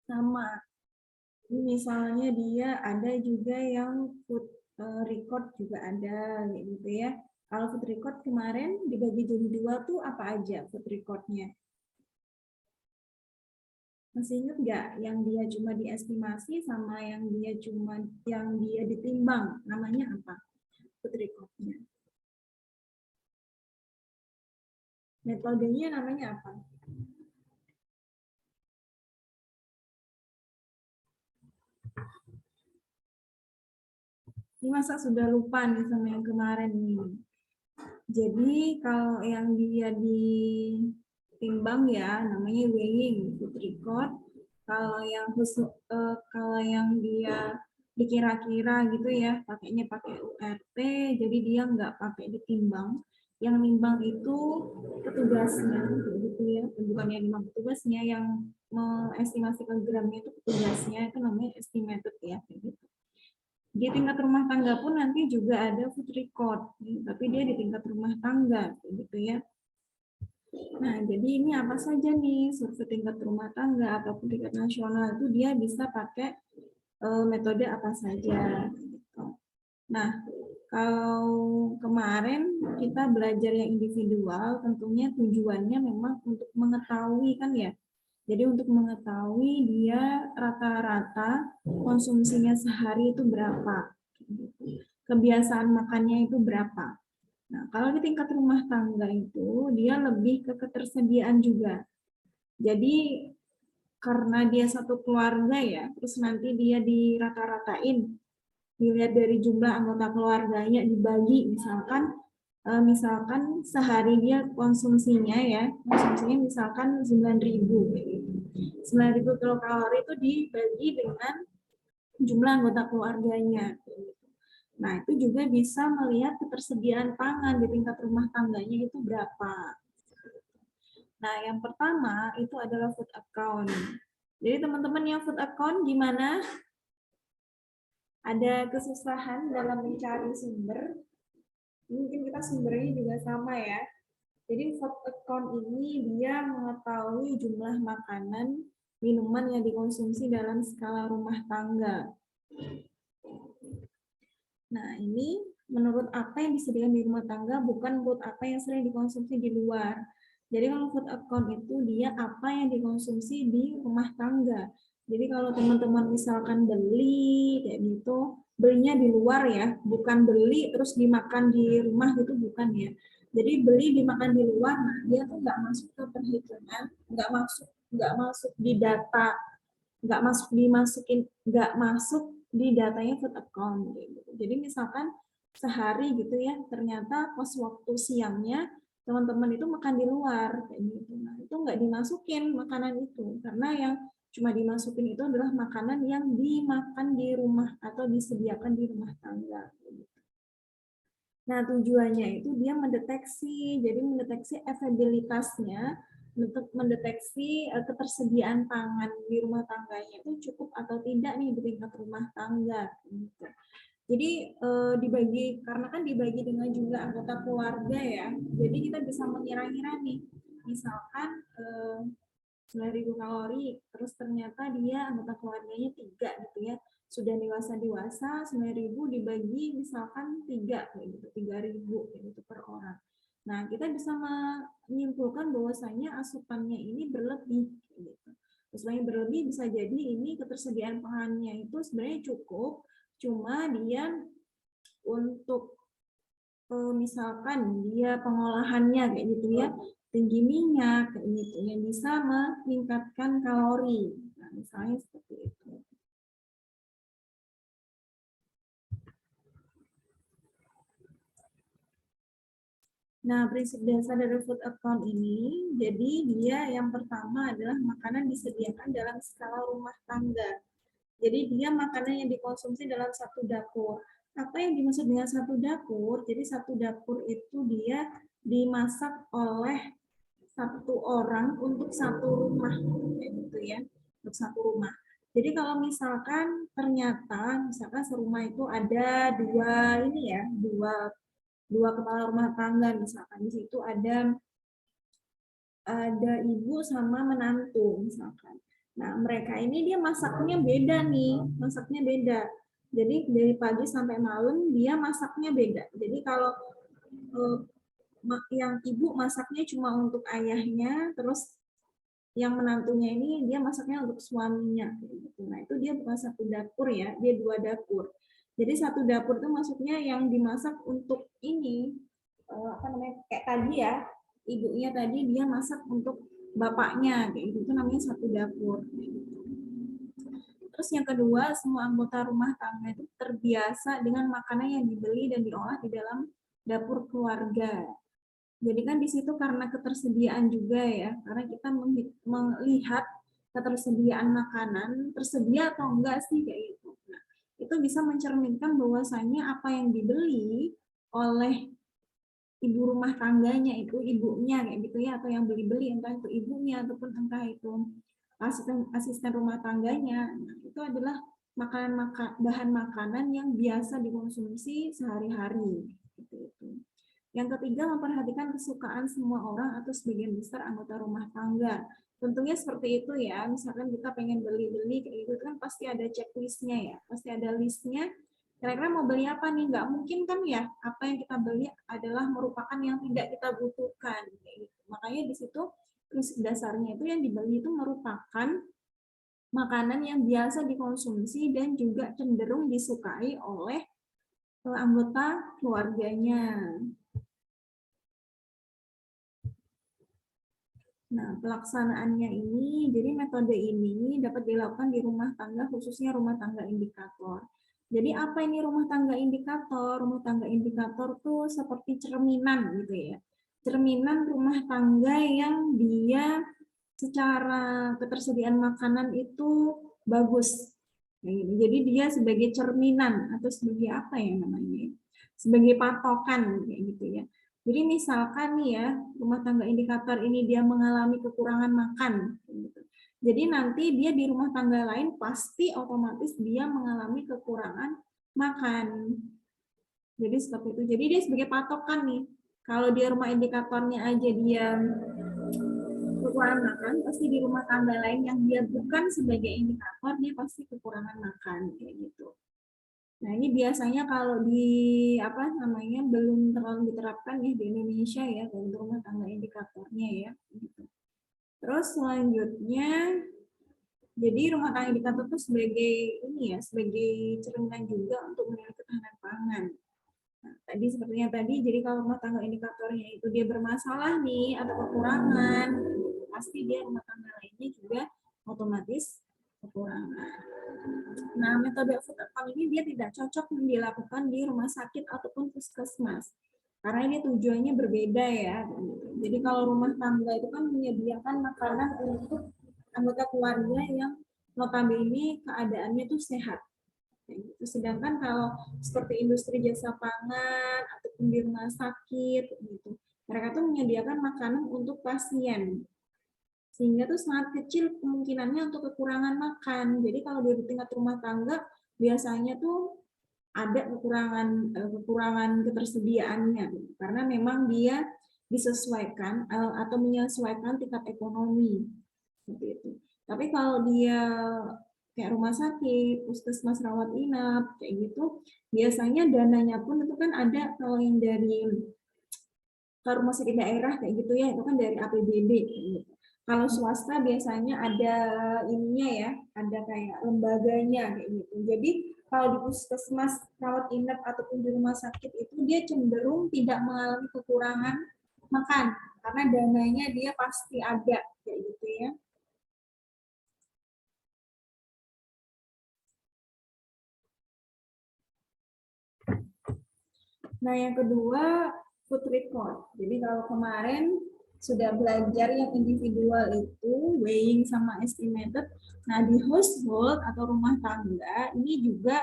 sama. Misalnya dia ada juga yang food record juga ada gitu ya. Kalau food record kemarin dibagi jadi 2 tuh apa aja food recordnya? Masih ingat nggak yang dia cuma diestimasi sama yang dia ditimbang, namanya apa food recordnya? Metodenya namanya apa? Ini masa sudah lupa nih sama yang kemarin nih. Jadi kalau yang dia ditimbang ya namanya weighing food record. Kalau yang dia dikira-kira gitu ya pakainya pakai URT, jadi dia nggak pakai ditimbang. Yang nimbang itu petugasnya gitu ya, bukan yang nimbang petugasnya, yang mengestimasikan gramnya itu petugasnya, itu namanya estimated ya gitu. Di tingkat rumah tangga pun nanti juga ada food record, tapi dia di tingkat rumah tangga gitu ya. Nah, jadi ini apa saja nih survei tingkat rumah tangga ataupun tingkat nasional itu dia bisa pakai metode apa saja. Gitu. Nah, kalau kemarin kita belajar yang individual, tentunya tujuannya memang untuk mengetahui kan ya. Jadi untuk mengetahui dia rata-rata konsumsinya sehari itu berapa, kebiasaan makannya itu berapa. Nah, kalau di tingkat rumah tangga itu dia lebih ke ketersediaan juga. Jadi karena dia satu keluarga ya, terus nanti dia dirata-ratain, dilihat dari jumlah anggota keluarganya dibagi, misalkan sehari dia konsumsinya misalkan 9.000 gitu. 9.000 kilokalori itu dibagi dengan jumlah anggota keluarganya. Nah, itu juga bisa melihat ketersediaan pangan di tingkat rumah tangganya itu berapa. Nah, yang pertama itu adalah food account. Jadi teman-teman yang food account gimana? Ada kesusahan dalam mencari sumber? Mungkin kita sumbernya juga sama ya. Jadi food account ini dia mengetahui jumlah makanan, minuman yang dikonsumsi dalam skala rumah tangga. Nah, ini menurut apa yang disediakan di rumah tangga, bukan menurut apa yang sering dikonsumsi di luar. Jadi kalau food account itu dia apa yang dikonsumsi di rumah tangga. Jadi kalau teman-teman misalkan beli kayak gitu, belinya di luar ya, bukan beli terus dimakan di rumah gitu, bukan ya. Jadi beli dimakan di luar, nah dia tuh nggak masuk ke perhitungan, nggak masuk di data, nggak masuk di datanya food account gitu. Jadi misalkan sehari gitu ya, ternyata pas waktu siangnya teman-teman itu makan di luar kayak gitu. Nah, itu nggak dimasukin makanan itu karena yang cuma dimasukin itu adalah makanan yang dimakan di rumah atau disediakan di rumah tangga. Nah, tujuannya itu dia mendeteksi, jadi mendeteksi availabilitasnya, untuk mendeteksi ketersediaan pangan di rumah tangganya itu cukup atau tidak nih di tingkat rumah tangga. Gitu. Jadi karena kan dibagi dengan jumlah anggota keluarga ya, jadi kita bisa mengira-ngira nih, misalkan 9.000 kalori, terus ternyata dia anggota keluarganya 3 gitu ya, sudah dewasa 9.000 dibagi misalkan 3 kayak gitu, 3.000 kayak gitu per orang. Nah, kita bisa menyimpulkan bahwasanya asupannya ini berlebih gitu. Asupannya berlebih bisa jadi ini ketersediaan pangannya itu sebenarnya cukup, cuma dia untuk misalkan dia pengolahannya kayak gitu ya, tinggi minyak kayak gitu yang bisa meningkatkan kalori. Nah, misalnya seperti itu. Nah, prinsip dasar dari food account ini, jadi dia yang pertama adalah makanan disediakan dalam skala rumah tangga. Jadi dia makanan yang dikonsumsi dalam satu dapur. Apa yang dimaksud dengan satu dapur? Jadi satu dapur itu dia dimasak oleh satu orang untuk satu rumah, kayak gitu ya, untuk satu rumah. Jadi kalau misalkan ternyata misalkan serumah itu ada dua kepala rumah tangga, misalkan di situ ada ibu sama menantu misalkan. Nah, mereka ini dia masaknya beda nih, masaknya beda. Jadi dari pagi sampai malam dia masaknya beda. Jadi kalau yang ibu masaknya cuma untuk ayahnya, terus yang menantunya ini dia masaknya untuk suaminya. Gitu. Nah, itu dia bukan satu dapur ya, dia 2 dapur. Jadi satu dapur itu maksudnya yang dimasak untuk ini, apa namanya, kayak tadi ya, ibunya tadi dia masak untuk bapaknya, kayak gitu, itu namanya satu dapur. Terus yang kedua, semua anggota rumah tangga itu terbiasa dengan makanan yang dibeli dan diolah di dalam dapur keluarga. Jadi kan di situ karena ketersediaan juga ya, karena kita melihat ketersediaan makanan, tersedia atau enggak sih kayak gitu. Nah, itu bisa mencerminkan bahwasanya apa yang dibeli oleh ibu rumah tangganya itu, ibunya kayak gitu ya, atau yang beli-beli entah itu ibunya ataupun entah itu asisten rumah tangganya, nah, itu adalah bahan makanan yang biasa dikonsumsi sehari-hari. Gitu. Yang ketiga, memperhatikan kesukaan semua orang atau sebagian besar anggota rumah tangga. Tentunya seperti itu ya, misalkan kita pengen beli-beli kayak gitu kan pasti ada checklistnya ya, pasti ada listnya. Kira-kira mau beli apa nih? Nggak mungkin kan ya, apa yang kita beli adalah merupakan yang tidak kita butuhkan. Kayak gitu. Makanya di situ prinsip dasarnya itu yang dibeli itu merupakan makanan yang biasa dikonsumsi dan juga cenderung disukai oleh anggota keluarganya. Nah, pelaksanaannya ini, jadi metode ini dapat dilakukan di rumah tangga, khususnya rumah tangga indikator. Jadi apa ini rumah tangga indikator? Rumah tangga indikator tuh seperti cerminan gitu ya. Cerminan rumah tangga yang dia secara ketersediaan makanan itu bagus. Jadi dia sebagai cerminan atau sebagai apa ya namanya? Sebagai patokan kayak gitu ya. Jadi misalkan nih ya, rumah tangga indikator ini dia mengalami kekurangan makan. Gitu. Jadi nanti dia di rumah tangga lain pasti otomatis dia mengalami kekurangan makan. Jadi seperti itu. Jadi dia sebagai patokan nih. Kalau di rumah indikatornya aja dia kekurangan makan, pasti di rumah tangga lain yang dia bukan sebagai indikator, dia pasti kekurangan makan. Kayak gitu. Nah, ini biasanya kalau di apa namanya belum terlalu diterapkan ya di Indonesia ya untuk rumah tangga indikatornya ya. Terus selanjutnya, jadi rumah tangga indikator itu sebagai ini ya sebagai cerminan juga untuk menilai ketahanan pangan. Nah, tadi seperti yang tadi, jadi kalau rumah tangga indikatornya itu dia bermasalah nih atau kekurangan, pasti dia rumah tangga lainnya juga otomatis kekurangan. Nah, metode food account ini dia tidak cocok dilakukan di rumah sakit ataupun puskesmas. Karena ini tujuannya berbeda ya. Jadi kalau rumah tangga itu kan menyediakan makanan untuk anggota keluarga yang notabene keadaannya itu sehat. Sedangkan kalau seperti industri jasa pangan ataupun di rumah sakit gitu, mereka tuh menyediakan makanan untuk pasien. Sehingga tuh sangat kecil kemungkinannya untuk kekurangan makan. Jadi kalau di tingkat rumah tangga biasanya tuh ada kekurangan ketersediaannya karena memang dia disesuaikan atau menyesuaikan tingkat ekonomi seperti itu. Tapi kalau dia kayak rumah sakit, puskesmas rawat inap kayak gitu, biasanya dananya pun itu kan ada kalau yang dari rumah sakit daerah kayak gitu ya, itu kan dari APBD gitu. Kalau swasta biasanya ada ininya ya, ada kayak lembaganya kayak gitu. Jadi kalau di puskesmas, rawat inap ataupun di rumah sakit itu dia cenderung tidak mengalami kekurangan makan karena dananya dia pasti ada kayak gitu ya. Nah, yang kedua food record. Jadi kalau kemarin sudah belajar yang individual itu weighing sama estimated. Nah, di household atau rumah tangga ini juga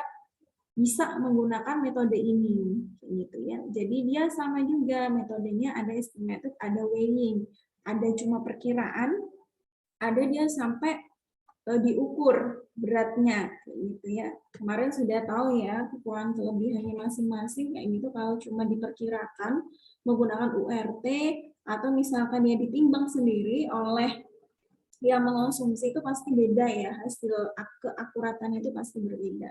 bisa menggunakan metode ini gitu ya. Jadi dia sama juga metodenya, ada estimated, ada weighing, ada cuma perkiraan, ada dia sampai diukur beratnya gitu ya. Kemarin sudah tahu ya kekurangan kelebihannya masing-masing kayak gitu. Kalau cuma diperkirakan menggunakan URT atau misalkan dia ditimbang sendiri oleh dia mengonsumsi itu pasti beda ya, hasil keakuratannya itu pasti berbeda.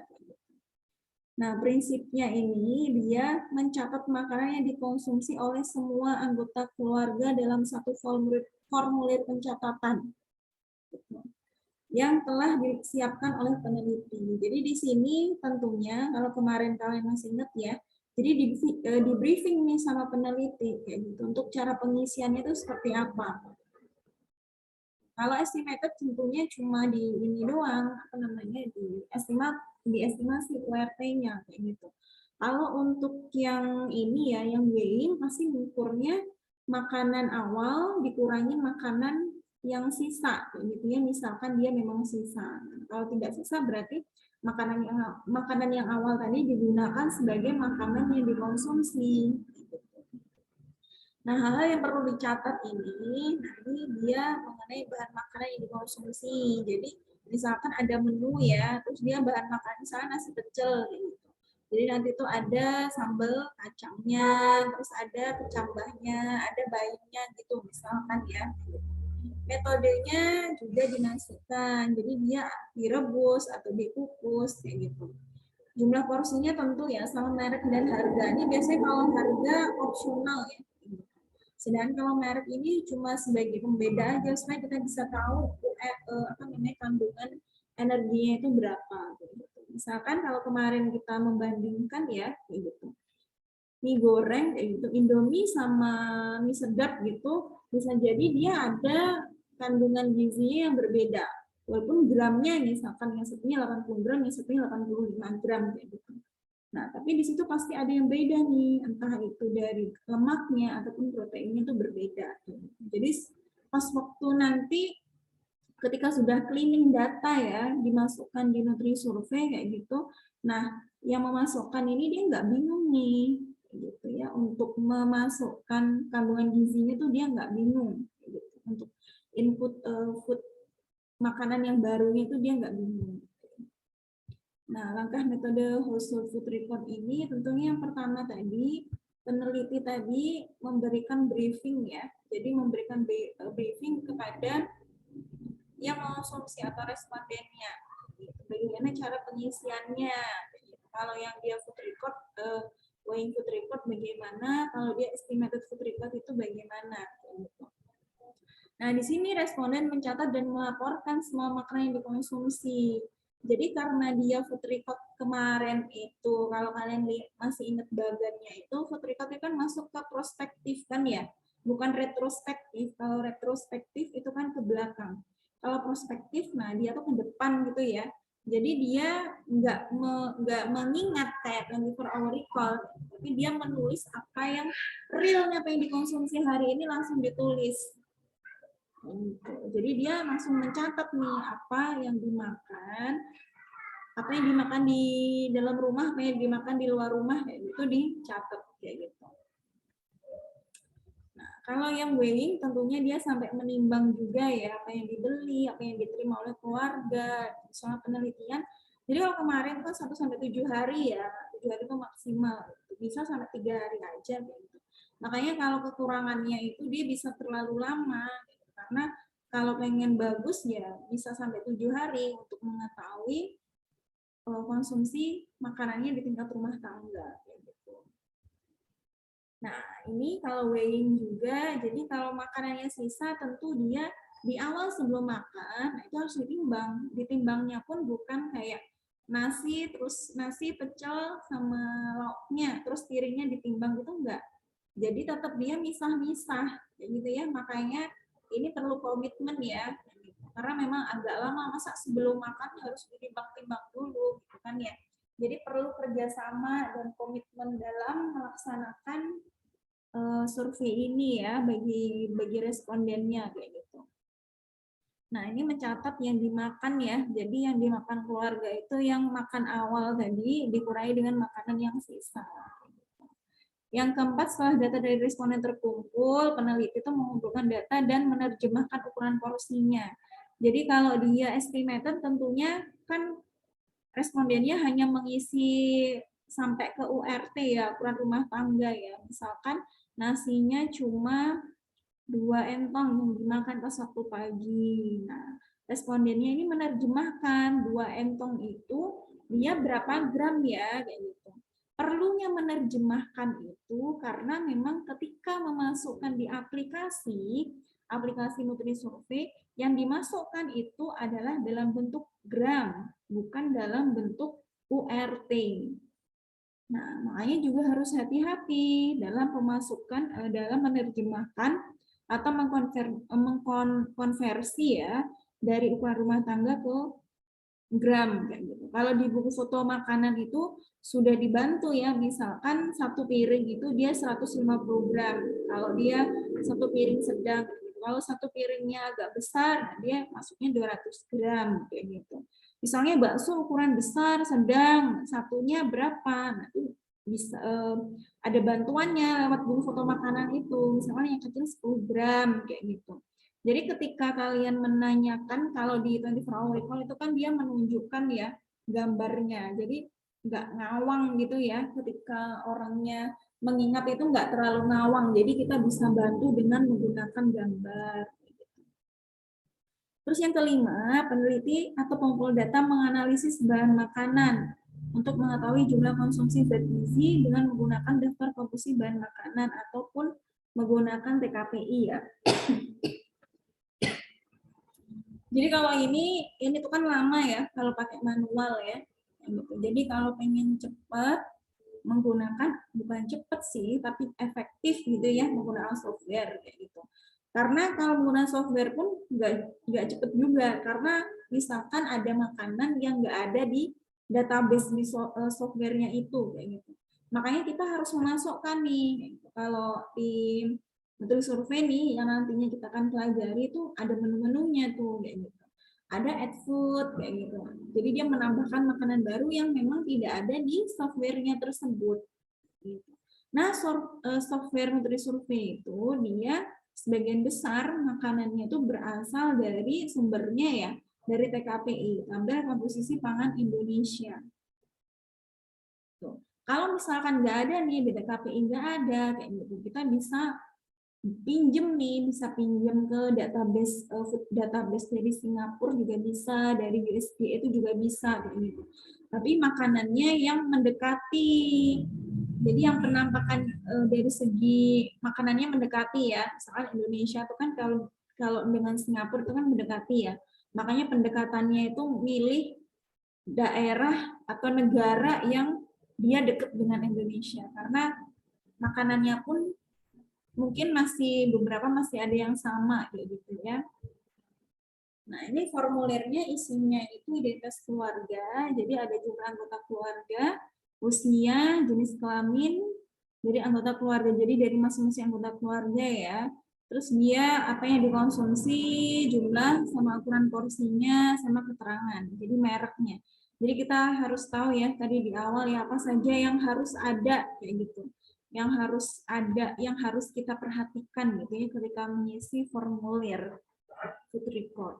Nah, prinsipnya ini dia mencatat makanan yang dikonsumsi oleh semua anggota keluarga dalam satu formulir pencatatan yang telah disiapkan oleh peneliti. Jadi di sini tentunya kalau kemarin kalian masih ingat ya, jadi di briefing nih sama peneliti kayak gitu untuk cara pengisiannya itu seperti apa. Kalau estimated tentunya cuma di ini doang, apa namanya, di estimasi URT-nya kayak gitu. Kalau untuk yang ini ya, yang weighing pasti mengukurnya makanan awal dikurangi makanan yang sisa, gitu ya. Misalkan dia memang sisa. Kalau tidak sisa berarti makanan yang awal tadi digunakan sebagai makanan yang dikonsumsi. Nah, hal-hal yang perlu dicatat ini nanti dia mengenai bahan makanan yang dikonsumsi. Jadi, misalkan ada menu ya, terus dia bahan makanan misalnya nasi pecel gitu. Jadi nanti tuh ada sambal kacangnya, terus ada kecambahnya, ada bayamnya gitu misalkan ya. Metodenya juga dinasikan. Jadi dia direbus atau dikukus kayak gitu. Jumlah porsinya tentu ya sama merek dan harga. Ini biasanya kalau harga opsional ya. Sedangkan kalau merek ini cuma sebagai pembeda aja supaya kita bisa tahu apa namanya kandungan energinya itu berapa. Gitu. Misalkan kalau kemarin kita membandingkan ya, gitu. Mie goreng kayak gitu, Indomie sama mie sedap gitu, bisa jadi dia ada kandungan gizinya yang berbeda. Walaupun gramnya misalkan yang satunya 80 gram, yang satunya 85 gram kayak gitu. Nah, tapi di situ pasti ada yang beda nih, entah itu dari lemaknya ataupun proteinnya itu berbeda. Jadi pas waktu nanti ketika sudah cleaning data ya, dimasukkan di Nutrisurvey kayak gitu, nah yang memasukkan ini dia nggak bingung nih, gitu ya, untuk memasukkan kandungan gizinya tuh dia nggak bingung, gitu. Untuk input food makanan yang barunya itu dia nggak bingung. Nah, langkah metode whole food report ini tentunya yang pertama tadi, peneliti tadi memberikan briefing ya. Jadi memberikan briefing kepada yang mengonsumsi atau respondennya. Bagaimana cara pengisiannya. Kalau yang dia food report, weighing food report bagaimana, kalau dia estimated food report itu bagaimana. Nah, di sini responden mencatat dan melaporkan semua makanan yang dikonsumsi. Jadi karena dia food record kemarin itu, kalau kalian masih ingat bagannya itu, food record itu kan masuk ke prospektif kan ya, bukan retrospektif. Kalau retrospektif itu kan ke belakang. Kalau prospektif, nah dia tuh ke depan gitu ya. Jadi dia nggak mengingat kayak 24 hour recall, tapi dia menulis apa yang realnya apa yang dikonsumsi hari ini langsung ditulis. Jadi dia langsung mencatat nih apa yang dimakan di dalam rumah, apa yang dimakan di luar rumah, kayak gitu dicatat kayak gitu. Nah, kalau yang weighing tentunya dia sampai menimbang juga ya apa yang dibeli, apa yang diterima oleh keluarga, soal penelitian. Jadi kalau kemarin kan 1 sampai 7 hari ya, 7 hari itu maksimal, bisa sampai 3 hari aja gitu. Makanya kalau kekurangannya itu dia bisa terlalu lama gitu. Karena kalau pengen bagus ya bisa sampai 7 hari untuk mengetahui konsumsi makanannya di tingkat rumah tangga. Gitu. Nah, ini kalau weighing juga, jadi kalau makanannya sisa tentu dia di awal sebelum makan itu harus ditimbang. Ditimbangnya pun bukan kayak nasi, terus nasi pecel sama lauknya, terus piringnya ditimbang gitu enggak. Jadi tetap dia misah-misah, gitu ya. Makanya ini perlu komitmen ya, karena memang agak lama, masa sebelum makan harus ditimbang-timbang dulu, gitu kan ya. Jadi perlu kerjasama dan komitmen dalam melaksanakan survei ini ya bagi respondennya kayak gitu. Nah, ini mencatat yang dimakan ya. Jadi yang dimakan keluarga itu yang makan awal tadi dikurangi dengan makanan yang sisa. Yang keempat, setelah data dari responden terkumpul, peneliti itu mengumpulkan data dan menerjemahkan ukuran porsinya. Jadi kalau dia estimated tentunya kan respondennya hanya mengisi sampai ke URT ya, ukuran rumah tangga ya. Misalkan nasinya cuma 2 entong yang dimakan pas waktu pagi. Nah, respondennya ini menerjemahkan 2 entong itu dia berapa gram ya, kayak gitu. Perlunya menerjemahkan itu karena memang ketika memasukkan di aplikasi Nutrisurvey, yang dimasukkan itu adalah dalam bentuk gram, bukan dalam bentuk URT. Nah, makanya juga harus hati-hati dalam dalam menerjemahkan atau mengkonversi ya dari ukuran rumah tangga ke gram kayak gitu. Kalau di buku foto makanan itu sudah dibantu ya, misalkan satu piring itu dia 150 gram. Kalau dia satu piring sedang, kalau satu piringnya agak besar, dia masuknya 200 gram kayak gitu. Misalnya bakso ukuran besar, sedang, satunya berapa? Nah, itu bisa ada bantuannya lewat buku foto makanan itu. Misalnya yang kecil 10 gram kayak gitu. Jadi ketika kalian menanyakan, kalau di 24 hour recall itu kan dia menunjukkan ya gambarnya. Jadi nggak ngawang gitu ya, ketika orangnya mengingat itu nggak terlalu ngawang. Jadi kita bisa bantu dengan menggunakan gambar. Terus yang kelima, peneliti atau pengumpul data menganalisis bahan makanan untuk mengetahui jumlah konsumsi zat gizi dengan menggunakan daftar komposisi bahan makanan ataupun menggunakan TKPI ya. Jadi kalau ini tuh kan lama ya kalau pakai manual ya. Gitu. Jadi kalau pengen cepat menggunakan, bukan cepat sih, tapi efektif gitu ya menggunakan software kayak gitu. Karena kalau menggunakan software pun nggak cepet juga, karena misalkan ada makanan yang nggak ada di database di softwarenya itu kayak gitu. Makanya kita harus memasukkan nih, kalau di Nutrisurvey nih yang nantinya kita akan pelajari itu ada menu-menunya tuh kayak gitu. Ada add food kayak gitu. Jadi dia menambahkan makanan baru yang memang tidak ada di softwarenya tersebut. Gitu. Nah, software Nutrisurvey itu dia sebagian besar makanannya itu berasal dari sumbernya ya, dari TKPI, tabel komposisi pangan Indonesia. Tuh. Kalau misalkan nggak ada nih di TKPI nggak ada kayak gitu, kita bisa pinjem nih, bisa pinjem ke database dari Singapura juga bisa, dari USDA itu juga bisa kayak gitu. Tapi makanannya yang mendekati, jadi yang penampakan dari segi makanannya mendekati ya, misalkan Indonesia itu kan kalau kalau dengan Singapura itu kan mendekati ya, makanya pendekatannya itu milih daerah atau negara yang dia dekat dengan Indonesia, karena makanannya pun mungkin beberapa masih ada yang sama kayak gitu ya. Nah, ini formulirnya isinya itu identitas keluarga, jadi ada jumlah anggota keluarga, usia, jenis kelamin dari anggota keluarga, jadi dari masing-masing anggota keluarga ya. Terus dia apa yang dikonsumsi, jumlah, sama ukuran porsinya, sama keterangan, jadi mereknya. Jadi kita harus tahu ya tadi di awal ya apa saja yang harus ada kayak gitu, yang harus ada, yang harus kita perhatikan gitu ya ketika mengisi formulir food report.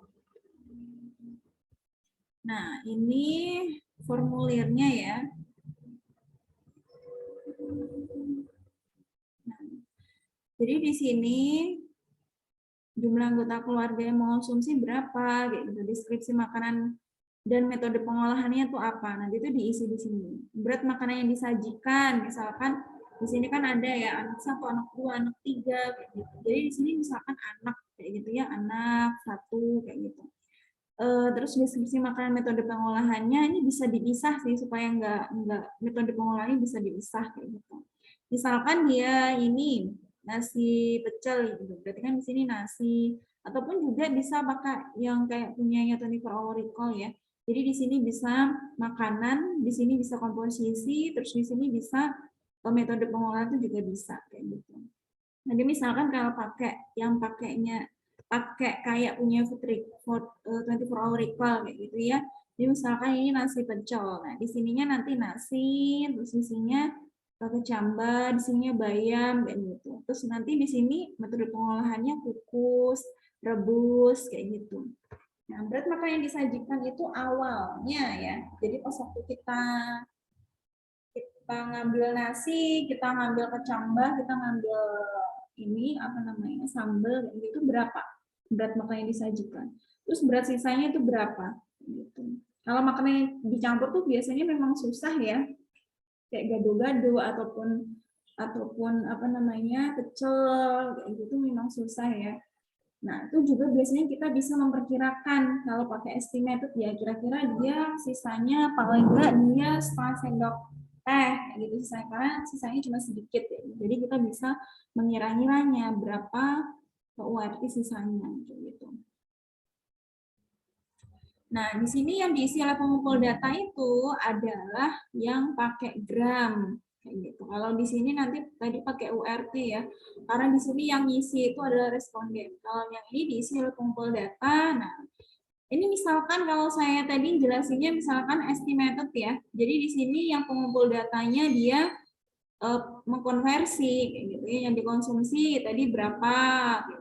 Nah, ini formulirnya ya. Nah, jadi di sini jumlah anggota keluarga yang mengonsumsi berapa, gitu. Deskripsi makanan dan metode pengolahannya itu apa. Nanti itu diisi di sini. Berat makanan yang disajikan, misalkan di sini kan ada ya anak 1, anak 2, anak 3, kayak gitu. Jadi di sini misalkan anak kayak gitu ya, anak 1 kayak gitu. Terus deskripsi makanan, metode pengolahannya ini bisa dipisah sih supaya nggak metode pengolahannya bisa dipisah kayak gitu. Misalkan dia ini nasi pecel gitu, berarti kan di sini nasi, ataupun juga bisa pakai yang kayak punyanya 24 hour recall ya. Jadi di sini bisa makanan, di sini bisa komposisi, terus di sini bisa metode pengolahan itu juga bisa kayak gitu. Jadi misalkan kalau pakainya pakai kayak punya food 24 hour recall kayak gitu ya. Jadi misalkan ini nasi pecel. Nah, di sininya nanti nasi, terus isinya kecambah, di sininya bayam kayak gitu. Terus nanti di sini metode pengolahannya kukus, rebus kayak gitu. Nah, berat makanan yang disajikan itu awalnya ya. Jadi pas waktu kita ngambil nasi, kita ngambil kecambah, kita ngambil ini apa namanya sambal itu berapa berat makanan yang disajikan. Terus berat sisanya itu berapa gitu. Kalau makanan yang dicampur tuh biasanya memang susah ya, kayak gado-gado ataupun apa namanya pecel kayak gitu memang susah ya. Nah, itu juga biasanya kita bisa memperkirakan kalau pakai estimated ya, kira-kira dia sisanya paling enggak dia setengah sendok teh gitu sisanya, karena sisanya cuma sedikit ya. Jadi kita bisa mengira-ngiranya berapa URT sisanya gitu. Nah, di sini yang diisi oleh pengumpul data itu adalah yang pakai gram. Kayak gitu. Kalau di sini nanti tadi pakai URT ya, karena di sini yang ngisi itu adalah responden. Kalau yang ini diisi oleh pengumpul data. Nah, ini misalkan kalau saya tadi jelasinnya misalkan estimated ya. Jadi di sini yang pengumpul datanya dia mengkonversi kayak gitu ya, yang dikonsumsi tadi berapa,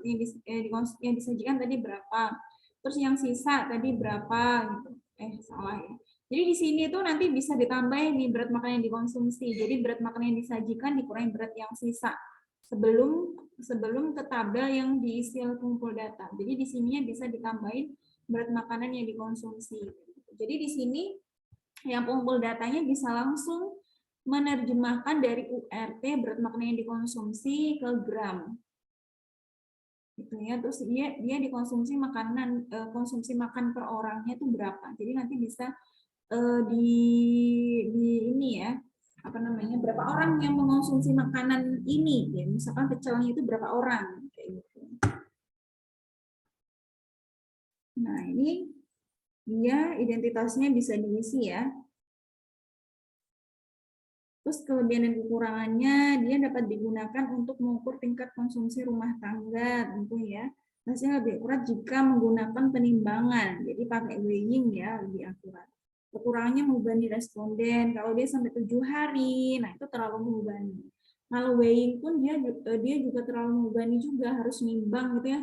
yang disajikan tadi berapa. Terus yang sisa tadi berapa gitu. Salah ya. Jadi di sini tuh nanti bisa ditambahin nih berat makanan yang dikonsumsi. Jadi berat makanan yang disajikan dikurangi berat yang sisa sebelum ke tabel yang diisi oleh pengumpul data. Jadi di sininya bisa ditambahin berat makanan yang dikonsumsi. Jadi di sini yang pengumpul datanya bisa langsung menerjemahkan dari URT berat makanan yang dikonsumsi ke gram. Gitu ya. Terus dia dikonsumsi makanan konsumsi makan per orangnya itu berapa. Jadi nanti bisa di ini ya, apa namanya, berapa orang yang mengonsumsi makanan ini ya. Misalkan pecelnya itu berapa orang kayak gitu. Nah, ini dia identitasnya bisa diisi ya. Terus kelebihan dan kekurangannya, dia dapat digunakan untuk mengukur tingkat konsumsi rumah tangga tentu ya. Hasilnya lebih akurat jika menggunakan penimbangan, jadi pakai weighing ya, lebih akurat. Kekurangannya membebani responden, kalau dia sampai 7 hari, nah itu terlalu membebani. Kalau weighing pun dia juga terlalu membebani juga, harus nimbang gitu ya,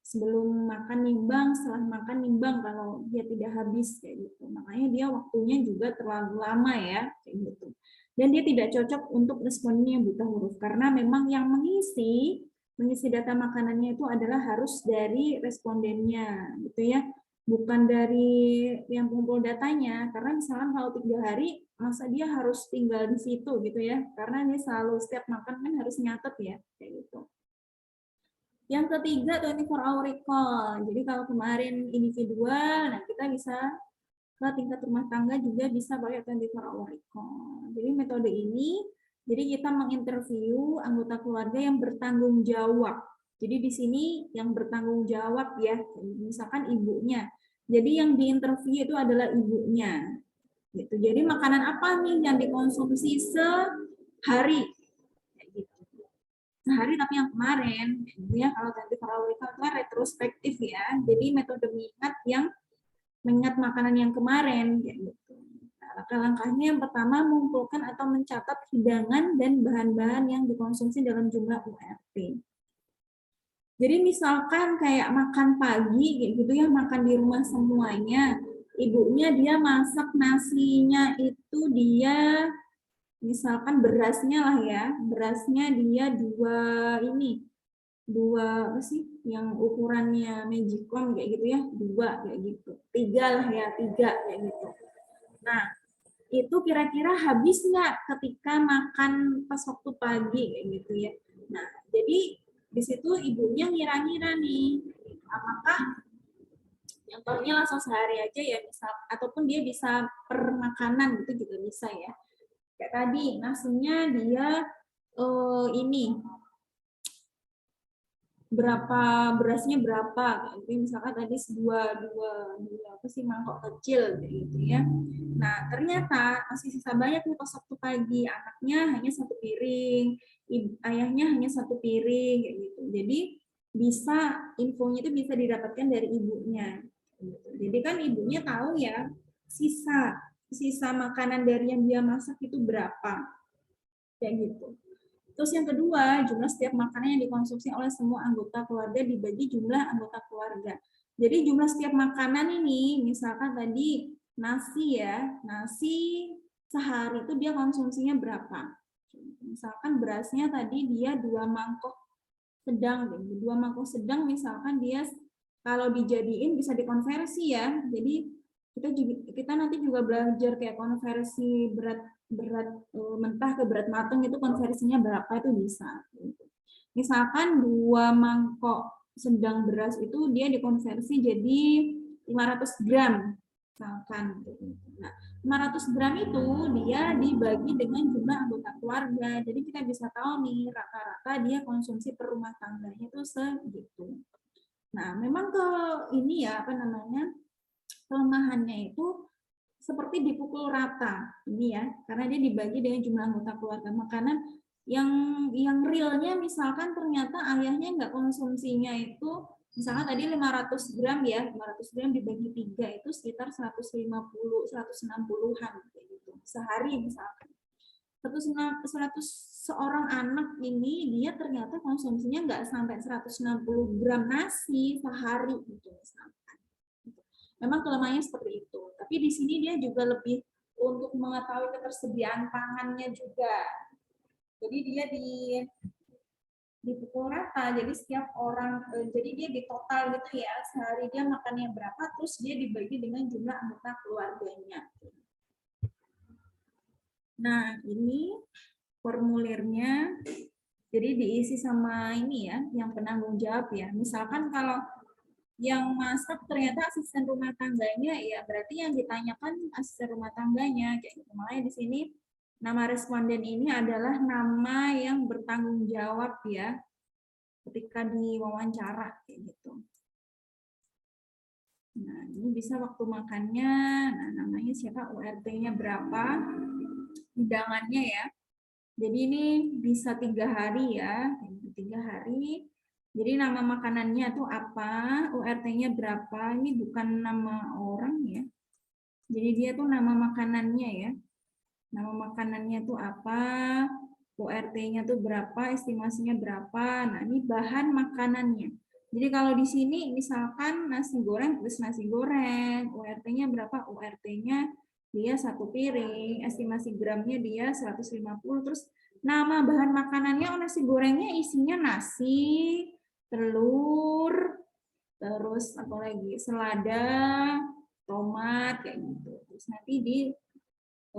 sebelum makan nimbang, setelah makan nimbang kalau dia tidak habis kayak gitu. Makanya dia waktunya juga terlalu lama ya, kayak gitu. Dan dia tidak cocok untuk responden yang buta huruf karena memang yang mengisi data makanannya itu adalah harus dari respondennya gitu ya, bukan dari yang pengumpul datanya. Karena misalkan kalau 3 hari masa dia harus tinggal di situ gitu ya, karena dia selalu setiap makan kan harus nyatet ya kayak gitu. Yang ketiga 24 hour recall. Jadi kalau kemarin individual, nah kita bisa ke tingkat rumah tangga juga bisa pakai 24 hour recall. Jadi metode ini, jadi kita menginterview anggota keluarga yang bertanggung jawab. Jadi di sini yang bertanggung jawab ya, misalkan ibunya. Jadi yang diinterview itu adalah ibunya. Gitu. Jadi makanan apa nih yang dikonsumsi sehari? Sehari tapi yang kemarin, ya kalau 24 hour recall itu retrospektif ya. Jadi metode mengingat makanan yang kemarin gitu. Nah, langkah-langkahnya yang pertama mengumpulkan atau mencatat hidangan dan bahan-bahan yang dikonsumsi dalam jumlah URT. Jadi misalkan kayak makan pagi gitu ya, makan di rumah semuanya, ibunya dia masak nasinya itu dia misalkan berasnya lah ya, berasnya dia dua apa sih yang ukurannya Magicom kayak gitu ya, 2 kayak gitu, 3 lah ya, 3 kayak gitu. Nah itu kira-kira habis nggak ketika makan pas waktu pagi kayak gitu ya. Nah jadi di situ ibunya ngira-ngira nih apakah contohnya langsung sehari aja ya misal, ataupun dia bisa per makanan gitu juga bisa ya. Kayak tadi nasinya dia ini berapa berasnya berapa gitu. Misalkan tadi dua apa sih mangkok kecil gitu ya. Nah ternyata masih sisa banyak nih pas waktu pagi, anaknya hanya 1 piring, ayahnya hanya 1 piring gitu. Jadi bisa infonya itu bisa didapatkan dari ibunya gitu. Jadi kan ibunya tahu ya sisa makanan dari yang dia masak itu berapa kayak gitu. Terus yang kedua, jumlah setiap makanan yang dikonsumsi oleh semua anggota keluarga dibagi jumlah anggota keluarga. Jadi jumlah setiap makanan ini, misalkan tadi nasi ya, nasi sehari itu dia konsumsinya berapa? Misalkan berasnya tadi dia 2 mangkok sedang, 2 mangkok sedang misalkan dia kalau dijadiin bisa dikonversi ya. Jadi kita nanti juga belajar kayak konversi berat mentah ke berat matang itu konversinya berapa itu bisa. Misalkan 2 mangkok sedang beras itu dia dikonversi jadi 500 gram misalkan. Nah, 500 gram itu dia dibagi dengan jumlah anggota keluarga. Jadi kita bisa tahu nih rata-rata dia konsumsi per rumah tangganya itu segitu. Nah, memang ke ini ya apa namanya kelemahannya itu seperti dipukul rata ini ya, karena dia dibagi dengan jumlah anggota keluarga. Makanan yang realnya misalkan ternyata ayahnya nggak konsumsinya itu misalkan tadi 500 gram ya, 500 gram dibagi 3 itu sekitar 150 160-an gitu sehari misalkan. 100 seorang anak ini dia ternyata konsumsinya nggak sampai 160 gram nasi sehari gitu misalkan. Memang kelemahannya seperti itu. Tapi di sini dia juga lebih untuk mengetahui ketersediaan pangannya juga. Jadi dia dipukul rata. Jadi setiap orang, jadi dia di total gitu ya, sehari dia makannya berapa, terus dia dibagi dengan jumlah anggota keluarganya. Nah, ini formulirnya. Jadi diisi sama ini ya, yang penanggung jawab ya. Misalkan kalau yang masak ternyata asisten rumah tangganya, ya berarti yang ditanyakan asisten rumah tangganya kayak gitu. Makanya di sini nama responden ini adalah nama yang bertanggung jawab ya ketika diwawancara kayak gitu. Nah, ini bisa waktu makannya, nah namanya siapa, URT-nya berapa, hidangannya ya. Jadi ini bisa 3 hari ya, 3 hari. Jadi nama makanannya tuh apa, URT-nya berapa, ini bukan nama orang ya. Jadi dia tuh nama makanannya ya. Nama makanannya tuh apa, URT-nya tuh berapa, estimasinya berapa. Nah, ini bahan makanannya. Jadi kalau di sini misalkan nasi goreng plus nasi goreng, URT-nya berapa? URT-nya dia 1 piring, estimasi gramnya dia 150, terus nama bahan makanannya nasi gorengnya isinya nasi, telur, terus apa lagi, selada, tomat kayak gitu. Terus nanti di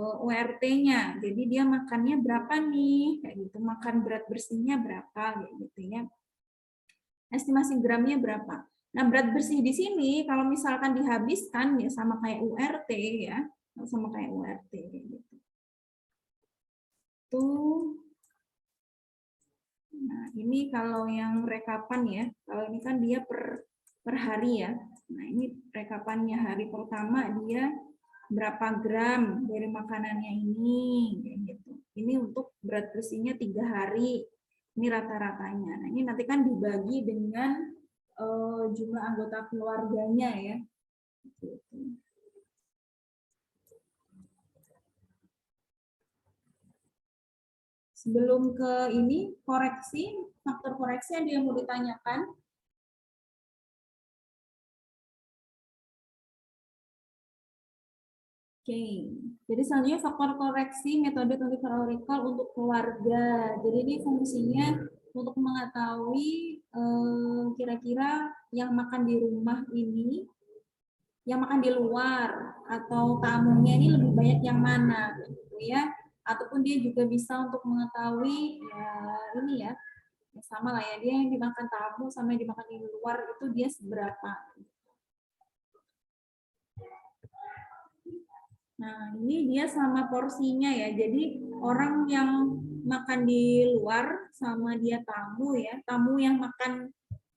URT-nya, jadi dia makannya berapa nih, kayak gitu, makan berat bersihnya berapa, kayak gitu ya. Estimasi gramnya berapa. Nah, berat bersih di sini kalau misalkan dihabiskan ya sama kayak URT ya, sama kayak URT gitu. Tuh. Nah, ini kalau yang rekapan ya. Kalau ini kan dia per hari ya. Nah, ini rekapannya hari pertama dia berapa gram dari makanannya ini gitu. Ini untuk berat bersihnya 3 hari. Ini rata-ratanya. Nah, ini nanti kan dibagi dengan jumlah anggota keluarganya ya. Gitu. Sebelum ke ini koreksi, faktor koreksi ada yang mau ditanyakan? Oke, jadi selanjutnya faktor koreksi metode 24 hour recall untuk keluarga. Jadi ini fungsinya untuk mengetahui kira-kira yang makan di rumah ini, yang makan di luar atau tamunya ini lebih banyak yang mana, gitu ya. Ataupun dia juga bisa untuk mengetahui ya ini ya, sama lah ya, dia yang dimakan tamu sama yang dimakan di luar itu dia seberapa. Nah, ini dia sama porsinya ya. Jadi orang yang makan di luar sama dia tamu ya, tamu yang makan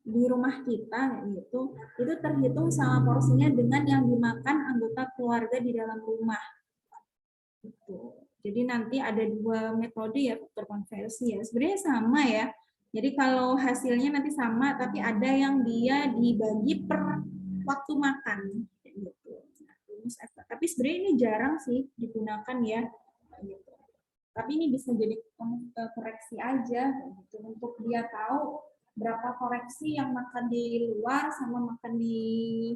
di rumah kita gitu, itu terhitung sama porsinya dengan yang dimakan anggota keluarga di dalam rumah. Gitu. Jadi nanti ada 2 metode ya faktor konversi ya. Sebenarnya sama ya. Jadi kalau hasilnya nanti sama, tapi ada yang dia dibagi per waktu makan. Gitu. Tapi sebenarnya ini jarang sih digunakan ya. Gitu. Tapi ini bisa jadi koreksi aja gitu, untuk dia tahu berapa koreksi yang makan di luar sama makan di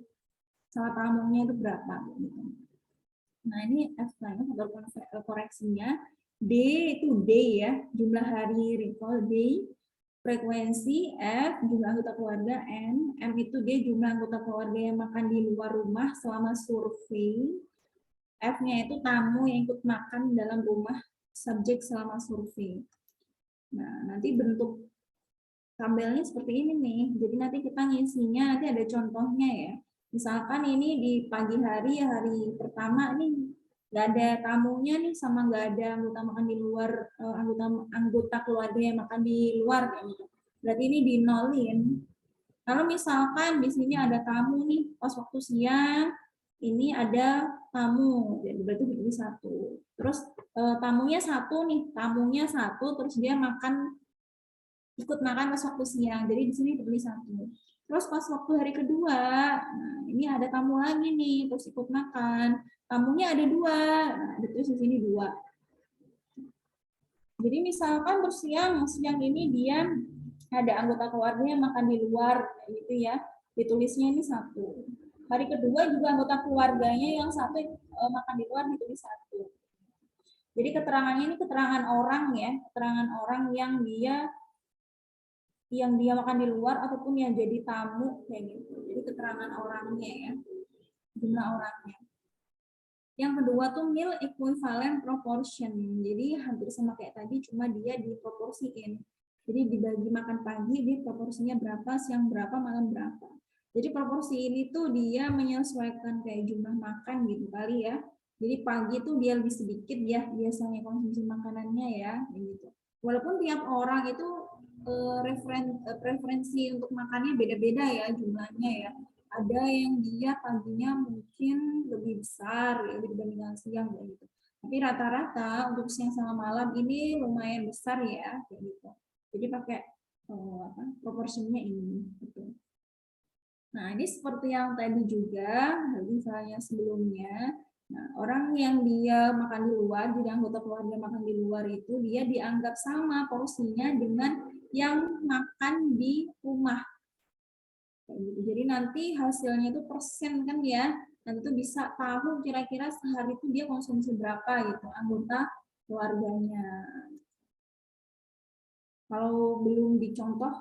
sama tamunya itu berapa. Gitu. Nah ini F-nya faktor koreksinya. D itu day ya, jumlah hari recall day. frekuensi, F jumlah anggota keluarga, N itu dia jumlah anggota keluarga yang makan di luar rumah selama survei, F-nya itu tamu yang ikut makan dalam rumah subjek selama survei. Nah, nanti bentuk tabelnya seperti ini nih. Jadi nanti kita ngisinya, nanti ada contohnya ya. Misalkan ini di pagi hari, hari pertama nih nggak ada tamunya nih, sama nggak ada anggota makan di luar, anggota keluarga yang makan di luar kayak gitu. Berarti ini dinolin. Kalau misalkan di sini ada tamu nih, pas waktu siang ini ada tamu, jadi berarti dipilih satu. Terus tamunya satu nih, tamunya satu, terus dia ikut makan pas waktu siang, jadi di sini dipilih satu. Terus pas waktu hari kedua, nah ini ada tamu lagi nih, terus ikut makan, tamunya ada dua, nah terus di sini dua. Jadi misalkan terus siang ini dia ada anggota keluarga yang makan di luar, gitu ya, ditulisnya ini satu. Hari kedua juga anggota keluarganya yang satu makan di luar ditulis satu. Jadi keterangannya ini keterangan orang ya, keterangan orang yang dia makan di luar ataupun yang jadi tamu kayak gitu. Jadi keterangan orangnya ya, jumlah orangnya. Yang kedua tuh meal equivalent proportion. Jadi hampir sama kayak tadi, cuma dia diproporsiin. Jadi dibagi makan pagi, dia proporsinya berapa, siang berapa, malam berapa. Jadi proporsi ini tuh dia menyesuaikan kayak jumlah makan gitu kali ya. Jadi pagi tuh dia lebih sedikit ya biasanya konsumsi makanannya ya, gitu. Walaupun tiap orang itu preferensi untuk makannya beda-beda ya jumlahnya ya. Ada yang dia paginya mungkin lebih besar ya dibandingkan siang gitu. Tapi rata-rata untuk siang sama malam ini lumayan besar ya kayak gitu. Jadi pakai proporsinya ini gitu. Nah, ini seperti yang tadi juga, misalnya sebelumnya, nah, orang yang dia makan di luar, jadi anggota keluarga makan di luar itu, dia dianggap sama porsinya dengan yang makan di rumah. Jadi nanti hasilnya itu persen kan ya, nanti itu bisa tahu kira-kira sehari itu dia konsumsi berapa gitu, anggota keluarganya. Kalau belum dicontoh,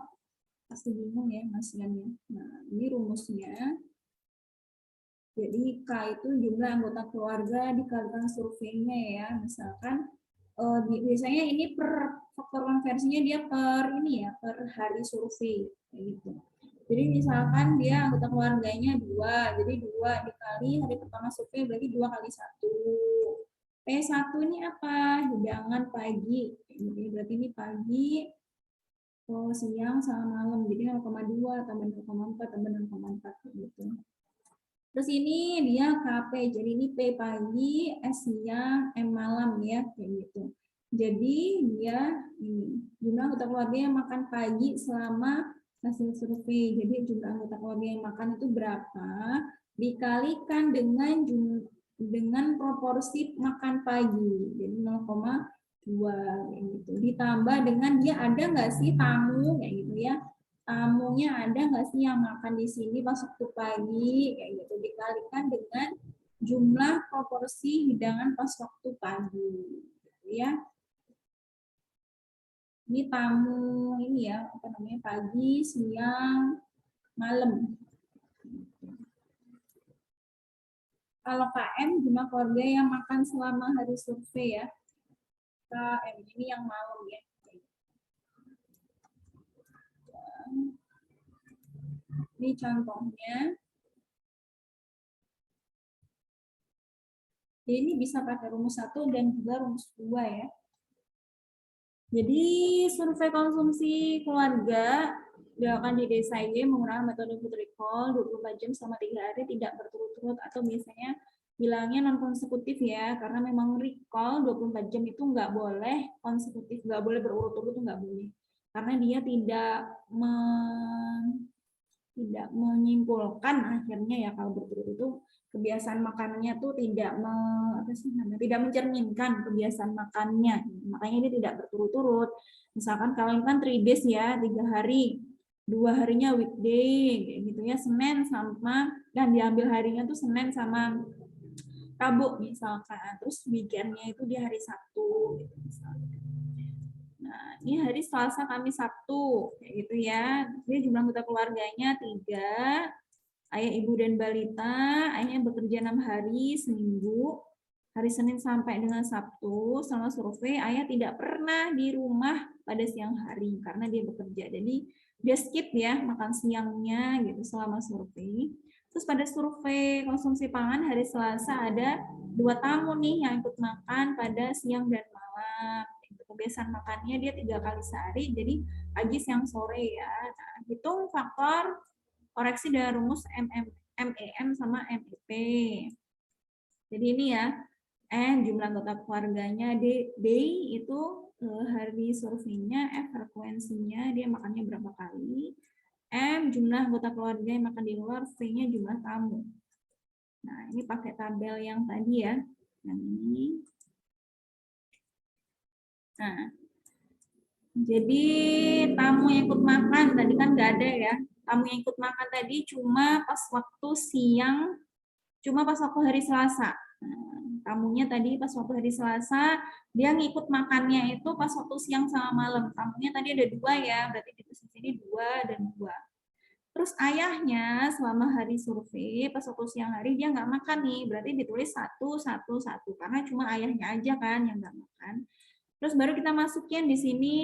pasti bingung ya hasilnya. Nah, ini rumusnya. Jadi K itu jumlah anggota keluarga dikalikan surveinya ya. Misalkan biasanya ini per faktor konversinya dia per ini ya, per hari survei kayak gitu. Jadi misalkan dia anggota keluarganya 2, jadi 2 dikali hari pertama survei berarti 2 kali 1. P1 ini apa? Hidangan pagi. Jadi berarti ini pagi, siang sama malam. Jadi 0,2 tambah 0,4 tambah 0,4 gitu. Terus ini dia KP, jadi ini P pagi, S siang, M malam ya, kayak gitu. Jadi dia ini jumlah anggota keluarga yang makan pagi selama hasil survei. Jadi jumlah anggota keluarga yang makan itu berapa dikalikan dengan proporsi makan pagi. Jadi 0,2 gitu. Ditambah dengan dia ada nggak sih tamu kayak gitu ya. Tamunya ada nggak sih yang makan di sini pas waktu pagi kayak gitu, dikalikan dengan jumlah proporsi hidangan pas waktu pagi gitu ya. Ini tamu ini ya, apa namanya, pagi, siang, malam. Kalau KM jumlah keluarga yang makan selama hari survei ya. KM ini yang malam ya. Ini contohnya. Jadi ini bisa pakai rumus 1 dan juga rumus 2 ya. Jadi survei konsumsi keluarga dilakukan di desa Y menggunakan metode food recall 24 jam selama 3 hari tidak berturut-turut, atau biasanya bilangnya non konsekutif ya, karena memang recall 24 jam itu nggak boleh konsekutif, nggak boleh berurut-urut, itu nggak boleh, karena dia tidak menyimpulkan akhirnya ya kalau berturut itu kebiasaan makannya tuh tidak mencerminkan kebiasaan makannya, makanya ini tidak berturut-turut. Misalkan kalau ini kan 3 days ya, 3 hari, 2 harinya weekday gitu ya, Senin sama, dan diambil harinya tuh Senin sama Rabu misalkan, terus weekendnya itu di hari Sabtu gitu misalkan. Nah Nah, ini hari Selasa, Kamis, Sabtu, kayak gitu ya. Dia jumlah anggota keluarganya 3, ayah, ibu, dan balita. Ayahnya bekerja 6 hari seminggu, hari Senin sampai dengan Sabtu. Selama survei, ayah tidak pernah di rumah pada siang hari karena dia bekerja. Jadi dia skip ya makan siangnya gitu selama survei. Terus pada survei konsumsi pangan hari Selasa ada 2 tamu nih yang ikut makan pada siang dan malam. Kebiasaan makannya dia 3 kali sehari, jadi pagi, siang, sore ya. Nah, hitung faktor koreksi dari rumus MEM sama MEP. Jadi ini ya, jumlah anggota keluarganya, D itu hari surveinya, F frekuensinya, dia makannya berapa kali, M jumlah anggota keluarga yang makan di luar, V-nya jumlah tamu. Nah, ini pakai tabel yang tadi ya, yang ini. Nah, jadi tamu yang ikut makan tadi kan nggak ada ya. Tamu yang ikut makan tadi cuma pas waktu siang, cuma pas waktu hari Selasa. Nah, tamunya tadi pas waktu hari Selasa, dia ngikut makannya itu pas waktu siang sama malam. Tamunya tadi ada 2 ya, berarti di sini 2 dan 2. Terus ayahnya selama hari survei, pas waktu siang hari dia nggak makan nih, berarti ditulis 1, 1, 1. Karena cuma ayahnya aja kan yang nggak makan. Terus baru kita masukin di sini.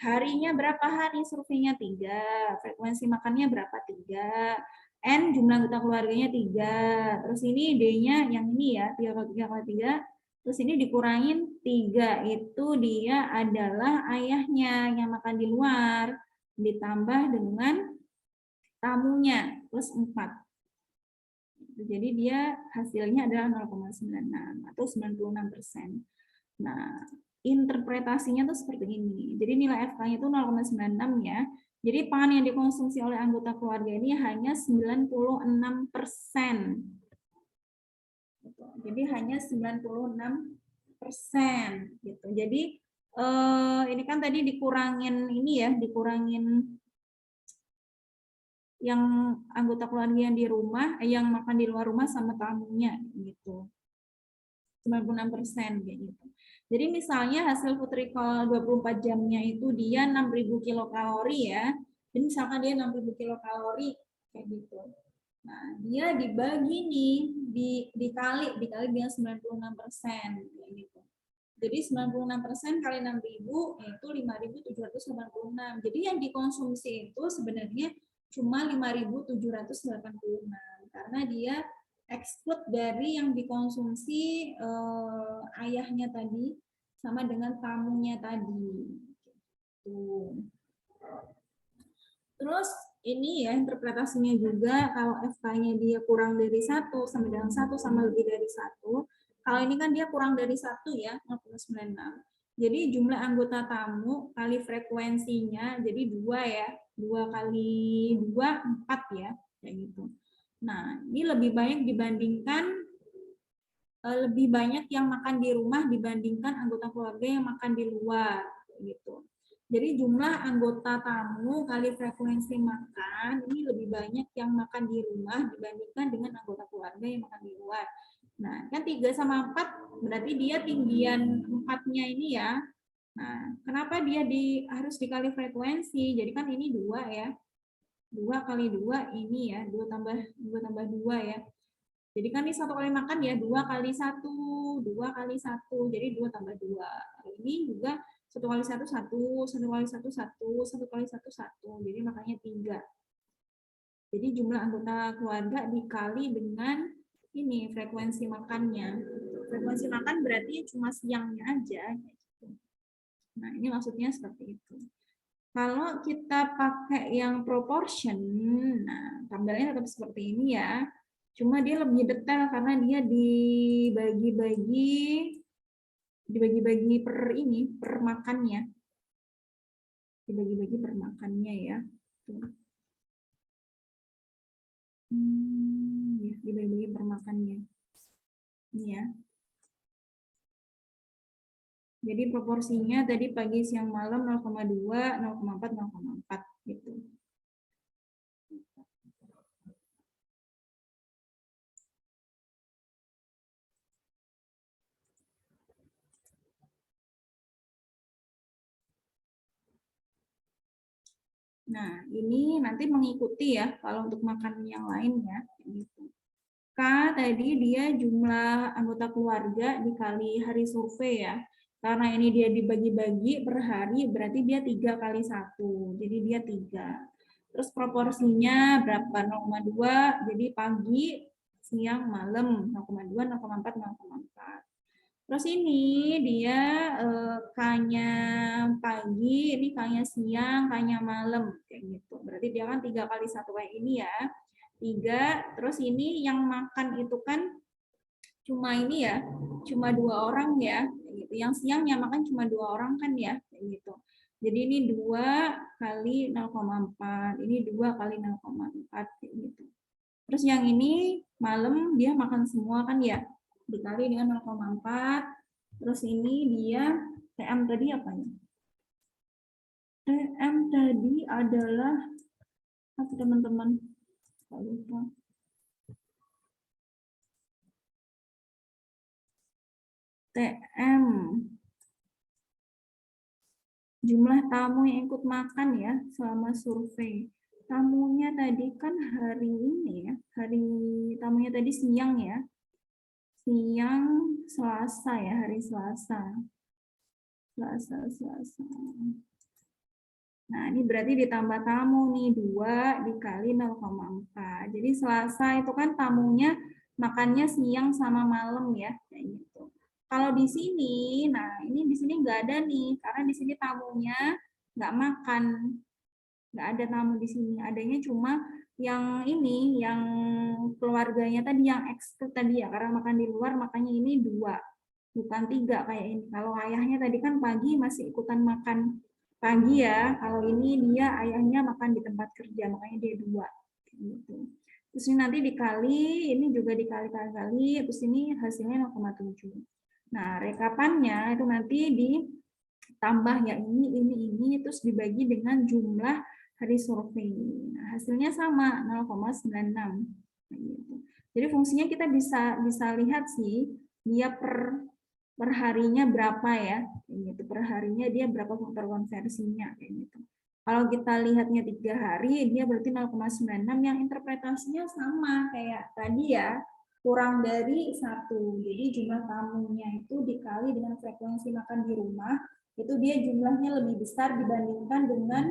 Harinya berapa hari surveinya? 3. Frekuensi makannya berapa? 3. N jumlah anggota keluarganya 3. Terus ini D-nya yang ini ya, 3 kali 3 kali 3. Terus ini dikurangin 3. Itu dia adalah ayahnya yang makan di luar. Ditambah dengan tamunya plus 4. Jadi dia hasilnya adalah 0,96 atau 96%. Nah, interpretasinya tuh seperti ini. Jadi nilai FK-nya itu 0,96 ya. Jadi pangan yang dikonsumsi oleh anggota keluarga ini hanya 96%. Jadi hanya 96% gitu. Jadi ini kan tadi dikurangin ini ya, dikurangin yang anggota keluarga yang di rumah, yang makan di luar rumah sama tamunya gitu. 96% kayak gitu. Jadi misalnya hasil food recall 24 jamnya itu dia 6.000 kilokalori ya. Jadi misalkan dia 6.000 kilokalori kayak gitu. Nah, dia dibagi nih, dikali dengan 96% kayak gitu. Jadi 96% kali 6.000 itu 5.786. Jadi yang dikonsumsi itu sebenarnya cuma 5.786 karena dia exclude dari yang dikonsumsi ayahnya tadi sama dengan tamunya tadi. Gitu. Terus ini ya interpretasinya juga kalau FK-nya dia kurang dari 1 sama dengan 1 sama lebih dari 1. Kalau ini kan dia kurang dari 1 ya, 0,96. Jadi jumlah anggota tamu kali frekuensinya jadi 2 ya. 2 kali 2, 4 ya, kayak gitu. Nah, ini lebih banyak dibandingkan lebih banyak yang makan di rumah dibandingkan anggota keluarga yang makan di luar gitu. Jadi jumlah anggota tamu kali frekuensi makan ini lebih banyak yang makan di rumah dibandingkan dengan anggota keluarga yang makan di luar. Nah, kan 3 sama 4 berarti dia tinggian 4-nya ini ya. Nah, kenapa dia harus dikali frekuensi? Jadi kan ini 2 ya. 2 kali 2 ini ya, 2 tambah 2 ya. Jadi kan ini 1 kali makan ya, 2 kali 1, 2 kali 1, jadi 2 tambah 2. Ini juga 1 kali 1, 1, 1 kali 1, 1, 1 kali 1, 1. Jadi makanya 3. Jadi jumlah anggota keluarga dikali dengan ini frekuensi makannya. Frekuensi makan berarti cuma siangnya aja. Nah, ini maksudnya seperti itu. Kalau kita pakai yang proportion, nah tabelnya tetap seperti ini ya. Cuma dia lebih detail karena dia dibagi-bagi per makannya. Dibagi-bagi per makannya ya. Ya, dibagi-bagi per makannya. Ini ya. Jadi proporsinya tadi pagi, siang, malam 0,2, 0,4, 0,4 gitu. Nah, ini nanti mengikuti ya kalau untuk makanan yang lain ya. Gitu. K tadi dia jumlah anggota keluarga dikali hari survei ya. Karena ini dia dibagi-bagi per hari, berarti dia 3 kali 1. Jadi dia 3. Terus proporsinya berapa? 0,2, jadi pagi, siang, malam. 0,2, 0,4, 0,4. Terus ini dia K-nya pagi, ini K-nya siang, K-nya malam. Kayak gitu. Berarti dia kan 3 kali 1 kayak ini ya. 3, terus ini yang makan itu kan cuma ini ya, cuma 2 orang ya, gitu. Yang siangnya makan cuma 2 orang kan ya, gitu. Jadi ini 2 kali 0,4, ini 2 kali 0,4 gitu. Terus yang ini malam dia makan semua kan ya, dikali dengan 0,4. Terus ini dia TM tadi apa ya? TM tadi adalah apa teman-teman? Lupa. TM jumlah tamu yang ikut makan ya selama survei. Tamunya tadi kan hari ini ya, hari tamunya tadi siang ya. Siang Selasa ya, hari Selasa. Selasa. Nah, ini berarti ditambah tamu nih, 2 dikali 0,4. Jadi Selasa itu kan tamunya makannya siang sama malam ya, kayak gitu. Kalau di sini, nah ini di sini nggak ada nih, karena di sini tamunya nggak makan, nggak ada tamu di sini. Adanya cuma yang ini, yang keluarganya tadi, yang ekskul tadi ya, karena makan di luar, makanya ini 2, bukan 3 kayak ini. Kalau ayahnya tadi kan pagi masih ikutan makan pagi ya, kalau ini dia ayahnya makan di tempat kerja, makanya dia 2. Gitu. Terus ini nanti dikali, ini juga dikali-kali, terus ini hasilnya 0,7. Nah, rekapannya itu nanti ditambah ya ini, terus dibagi dengan jumlah hari survei. Nah, hasilnya sama 0,96. Gitu. Jadi fungsinya kita bisa lihat sih dia per harinya berapa ya, gitu. Per harinya dia berapa faktor konversinya kayak gitu. Kalau kita lihatnya 3 hari, dia berarti 0,96 yang interpretasinya sama kayak tadi ya, kurang dari 1. Jadi jumlah tamunya itu dikali dengan frekuensi makan di rumah, itu dia jumlahnya lebih besar dibandingkan dengan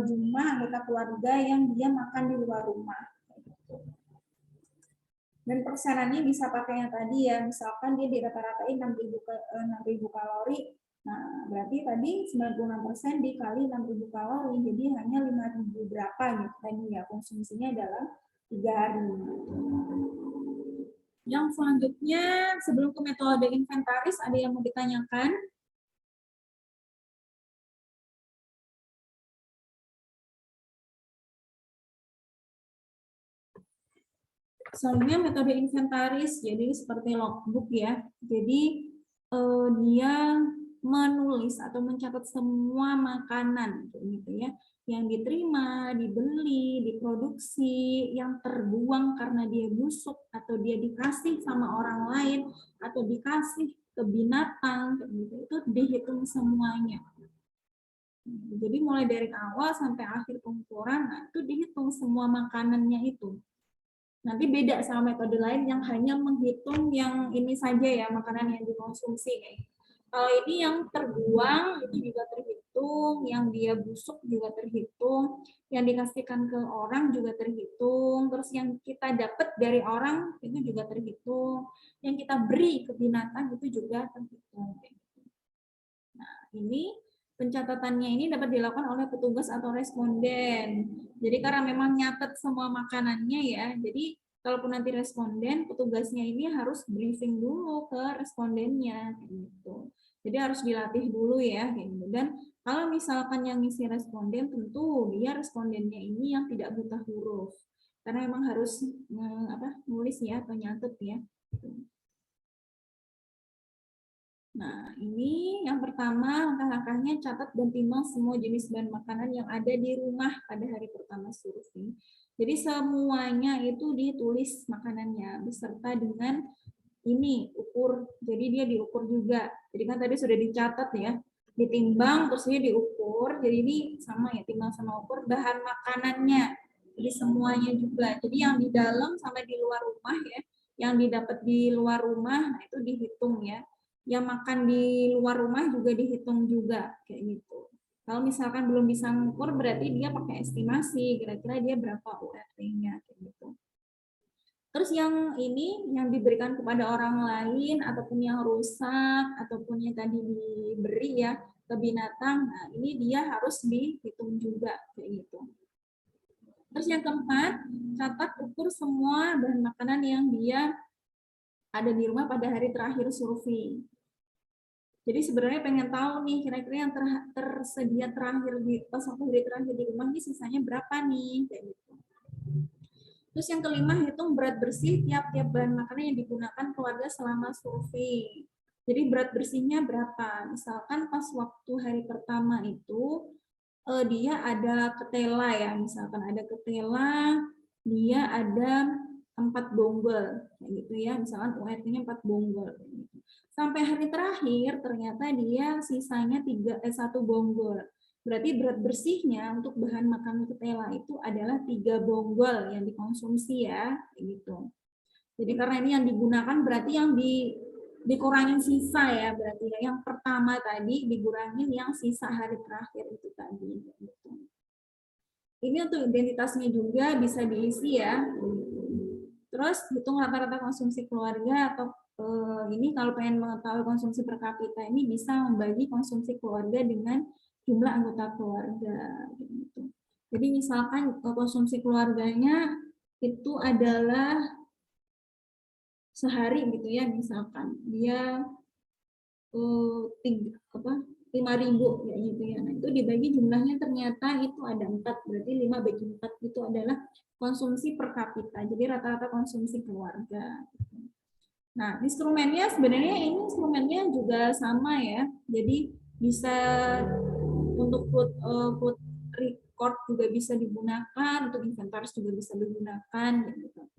jumlah anggota keluarga yang dia makan di luar rumah. Dan persenannya bisa pakai yang tadi ya, misalkan dia di rata-ratain 6.000 kalori, nah berarti tadi 96% dikali 6.000 kalori, jadi hanya 5.000 berapa gitu tadi ya, konsumsinya dalam 3 hari. Yang selanjutnya, sebelum ke metode inventaris, ada yang mau ditanyakan? Soalnya metode inventaris, jadi seperti logbook ya. Jadi dia menulis atau mencatat semua makanan gitu ya, yang diterima, dibeli, diproduksi, yang terbuang karena dia busuk atau dia dikasih sama orang lain atau dikasih ke binatang gitu, itu dihitung semuanya. Jadi mulai dari awal sampai akhir pengukuran, nah itu dihitung semua makanannya itu. Nanti beda sama metode lain yang hanya menghitung yang ini saja ya, makanan yang dikonsumsi. Kalau ini yang terbuang itu juga terhitung, yang dia busuk juga terhitung, yang dikasihkan ke orang juga terhitung, terus yang kita dapat dari orang itu juga terhitung, yang kita beri ke binatang itu juga terhitung. Nah, ini pencatatannya ini dapat dilakukan oleh petugas atau responden. Jadi karena memang nyatet semua makanannya ya, jadi kalaupun nanti responden, petugasnya ini harus briefing dulu ke respondennya, gitu. Jadi harus dilatih dulu ya, gitu. Dan kalau misalkan yang ngisi responden, tentu dia respondennya ini yang tidak buta huruf, karena memang harus nulis ya atau nyatet ya. Nah, ini yang pertama, langkah-langkahnya catat dan timbang semua jenis bahan makanan yang ada di rumah pada hari pertama survei. Jadi semuanya itu ditulis makanannya beserta dengan ini ukur. Jadi dia diukur juga. Jadi kan tadi sudah dicatat ya, ditimbang terus dia diukur. jadi ini sama ya, timbang sama ukur bahan makanannya. Jadi semuanya juga. Jadi yang di dalam sama di luar rumah ya, yang didapat di luar rumah, nah itu dihitung ya. Yang makan di luar rumah juga dihitung juga, kayak gitu. Kalau misalkan belum bisa ngukur, berarti dia pakai estimasi, kira-kira dia berapa URT-nya, kayak gitu. Terus yang ini, yang diberikan kepada orang lain, ataupun yang rusak, ataupun yang tadi diberi ya, ke binatang, nah ini dia harus dihitung juga, kayak gitu. Terus yang keempat, catat ukur semua bahan makanan yang dia ada di rumah pada hari terakhir survei. Jadi sebenarnya pengen tahu nih kira-kira yang tersedia terakhir di pas waktu hari terakhir di rumah ini sisanya berapa nih, kayak gitu. Terus yang kelima, hitung berat bersih tiap-tiap bahan makanan yang digunakan keluarga selama survei. Jadi berat bersihnya berapa? Misalkan pas waktu hari pertama itu dia ada ketela ya, misalkan ada ketela, dia ada 4 bonggol, kayak gitu ya, misalkan URT-nya 4 bonggol. Sampai hari terakhir ternyata dia sisanya 1 bonggol. Berarti berat bersihnya untuk bahan makanan ketela itu adalah 3 bonggol yang dikonsumsi ya, kayak gitu. Jadi karena ini yang digunakan berarti yang dikurangin sisa ya, berarti yang pertama tadi dikurangin yang sisa hari terakhir itu tadi. Gitu. Ini untuk identitasnya juga bisa diisi ya. Terus hitung rata-rata konsumsi keluarga atau ini kalau pengen mengetahui konsumsi per kapita ini bisa membagi konsumsi keluarga dengan jumlah anggota keluarga. Gitu. Jadi misalkan konsumsi keluarganya itu adalah sehari gitu ya, misalkan dia 5.000 ya gitu ya. Nah, itu dibagi jumlahnya ternyata itu ada 4, berarti 5 bagi 4 itu adalah konsumsi per kapita. Jadi rata-rata konsumsi keluarga. Nah, instrumennya sebenarnya ini instrumennya juga sama ya. Jadi bisa untuk food record juga bisa digunakan, untuk inventaris juga bisa digunakan gitu.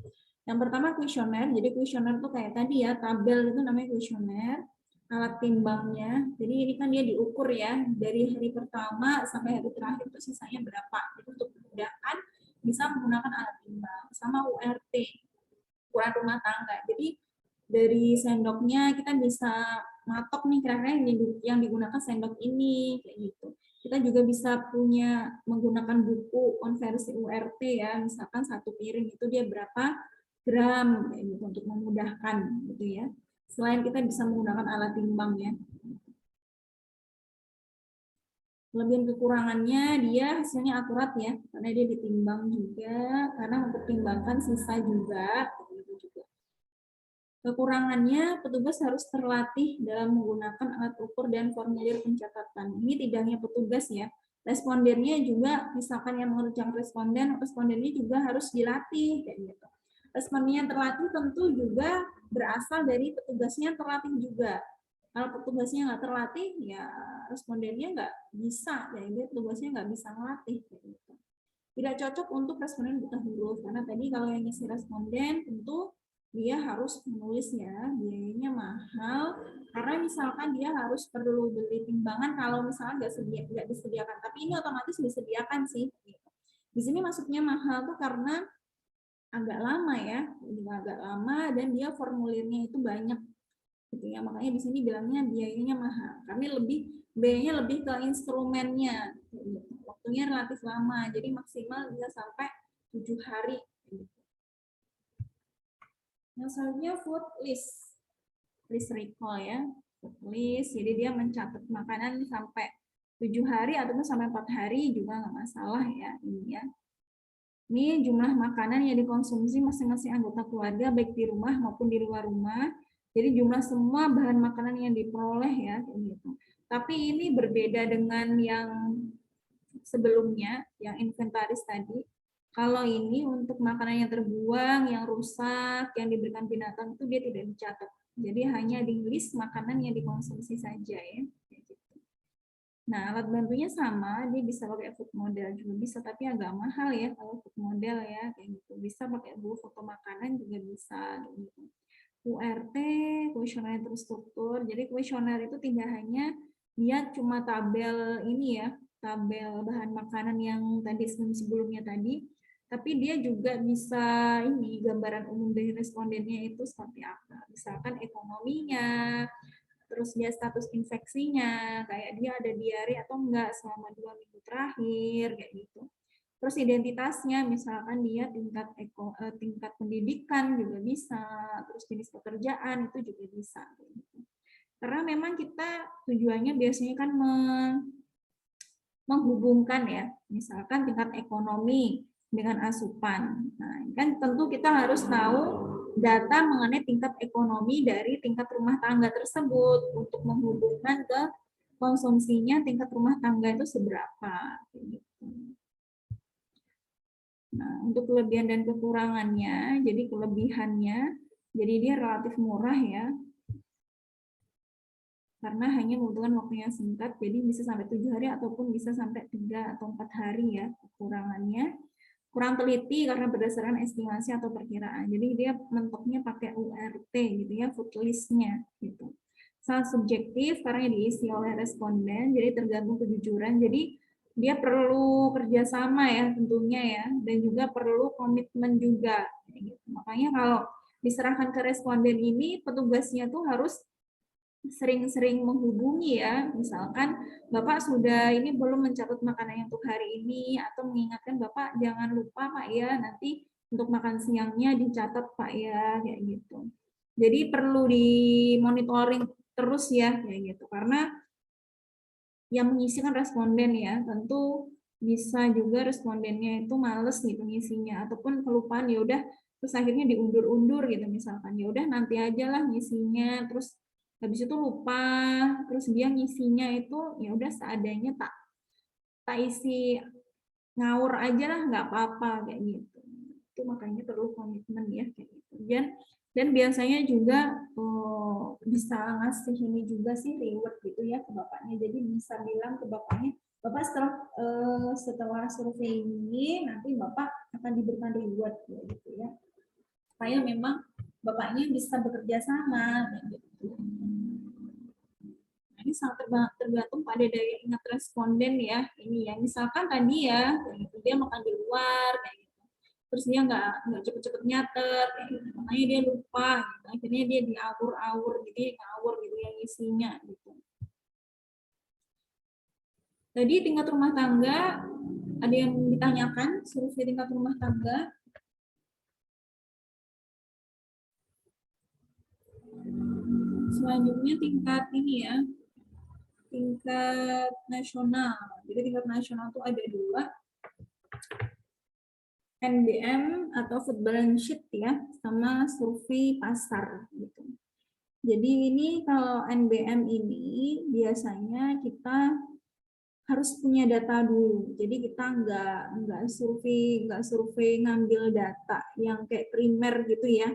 Yang pertama kuesioner. Jadi kuesioner itu kayak tadi ya, tabel itu namanya kuesioner. Alat timbangnya. Jadi ini kan dia diukur ya dari hari pertama sampai hari terakhir itu sisanya berapa. Jadi untuk memudahkan bisa menggunakan alat timbang sama URT, ukuran rumah tangga. Jadi dari sendoknya kita bisa matok nih kira-kira yang digunakan sendok ini kayak gitu. Kita juga bisa punya menggunakan buku konversi URT ya, misalkan 1 piring itu dia berapa gram kayak gitu untuk memudahkan gitu ya. Selain kita bisa menggunakan alat timbang ya. Kelebihan kekurangannya dia hasilnya akurat ya, karena dia ditimbang juga, karena mempertimbangkan sisa juga. Kekurangannya, petugas harus terlatih dalam menggunakan alat ukur dan formulir pencatatan. Ini tidak hanya petugas ya, respondennya juga, misalkan yang mengerjakan respondennya juga harus dilatih kayak gitu. Respondennya terlatih tentu juga berasal dari petugasnya terlatih juga. Kalau petugasnya nggak terlatih, ya respondennya nggak bisa, ya dia petugasnya nggak bisa ngelatih kayak gitu. Tidak cocok untuk responden buta huruf, karena tadi kalau yang ngisi responden tentu dia harus menulisnya, biayanya mahal, karena misalkan dia harus perlu beli timbangan kalau misalnya nggak disediakan, tapi ini otomatis disediakan sih. Di sini maksudnya mahal tuh karena agak lama ya, agak lama dan dia formulirnya itu banyak, gitu ya. Makanya di sini bilangnya biayanya mahal, karena biayanya lebih ke instrumennya, waktunya relatif lama, jadi maksimal bisa sampai 7 hari. Yang selanjutnya food list recall ya, food list. Jadi dia mencatat makanan sampai 7 hari ataupun sampai 4 hari juga nggak masalah ya ini ya. Ini jumlah makanan yang dikonsumsi masing-masing anggota keluarga baik di rumah maupun di luar rumah. Jadi jumlah semua bahan makanan yang diperoleh ya gitu. Tapi ini berbeda dengan yang sebelumnya, yang inventaris tadi. Kalau ini untuk makanan yang terbuang, yang rusak, yang diberikan binatang itu dia tidak dicatat. Jadi hanya di list makanan yang dikonsumsi saja ya. Nah, alat bantunya sama, dia bisa pakai food model juga bisa, tapi agak mahal ya kalau food model ya, kayak gitu. Bisa pakai buku foto makanan juga bisa. Gitu. URT, kuesioner terstruktur. Jadi kuesioner itu tidak hanya dia cuma tabel ini ya, tabel bahan makanan yang tadi sebelumnya tadi, tapi dia juga bisa ini gambaran umum dari respondennya itu seperti apa. Misalkan ekonominya, terus dia status infeksinya, kayak dia ada diare atau enggak selama 2 minggu terakhir, kayak gitu. Terus identitasnya, misalkan dia tingkat pendidikan juga bisa, terus jenis pekerjaan itu juga bisa. Gitu. Karena memang kita tujuannya biasanya kan menghubungkan ya, misalkan tingkat ekonomi dengan asupan. Nah, kan tentu kita harus tahu data mengenai tingkat ekonomi dari tingkat rumah tangga tersebut untuk menghubungkan ke konsumsinya tingkat rumah tangga itu seberapa. Nah, untuk kelebihan dan kekurangannya, jadi kelebihannya, jadi dia relatif murah ya, karena hanya membutuhkan waktu yang singkat, jadi bisa sampai 7 hari ataupun bisa sampai 3 atau 4 hari ya. Kekurangannya kurang teliti karena berdasarkan estimasi atau perkiraan. Jadi dia mentoknya pakai URT gitu ya, food list-nya gitu. Sangat subjektif karena diisi oleh responden, jadi tergantung kejujuran. Jadi dia perlu kerjasama ya tentunya ya, dan juga perlu komitmen juga. Gitu. Makanya kalau diserahkan ke responden ini, petugasnya tuh harus sering-sering menghubungi ya, misalkan Bapak sudah ini belum mencatat makanan untuk hari ini, atau mengingatkan Bapak jangan lupa Pak ya, nanti untuk makan siangnya dicatat Pak ya, kayak gitu. Jadi perlu dimonitoring terus ya, kayak gitu, karena yang mengisi kan responden ya, tentu bisa juga respondennya itu males gitu ngisinya, ataupun kelupaan ya udah, terus akhirnya diundur-undur gitu misalkan, ya udah nanti aja lah ngisinya, terus habis itu lupa, terus dia ngisinya itu ya udah seadanya, tak isi ngawur aja lah, nggak apa-apa kayak gitu. Itu makanya perlu komitmen ya kayak gitu. Dan biasanya juga bisa ngasih ini juga sih reward gitu ya ke bapaknya. Jadi bisa bilang ke bapaknya, Bapak setelah survei ini nanti Bapak akan diberikan reward gitu ya. Supaya memang bapaknya bisa bekerja sama kayak gitu. Ini sangat tergantung pada daya ingat responden ya. Ini ya, misalkan tadi ya, dia makan di luar, kayak gitu. Terus dia nggak cepet-cepet nyatet, kayak gitu. Makanya dia lupa, gitu. Akhirnya dia diawur-awur, jadi ngawur gitu yang isinya. Gitu. Tadi tingkat rumah tangga, ada yang ditanyakan, survei tingkat rumah tangga. Selanjutnya tingkat ini ya, tingkat nasional. Jadi tingkat nasional itu ada 2, NBM atau food balance sheet ya, sama survei pasar gitu. Jadi ini kalau NBM ini biasanya kita harus punya data dulu. Jadi kita nggak survei ngambil data yang kayak primer gitu ya.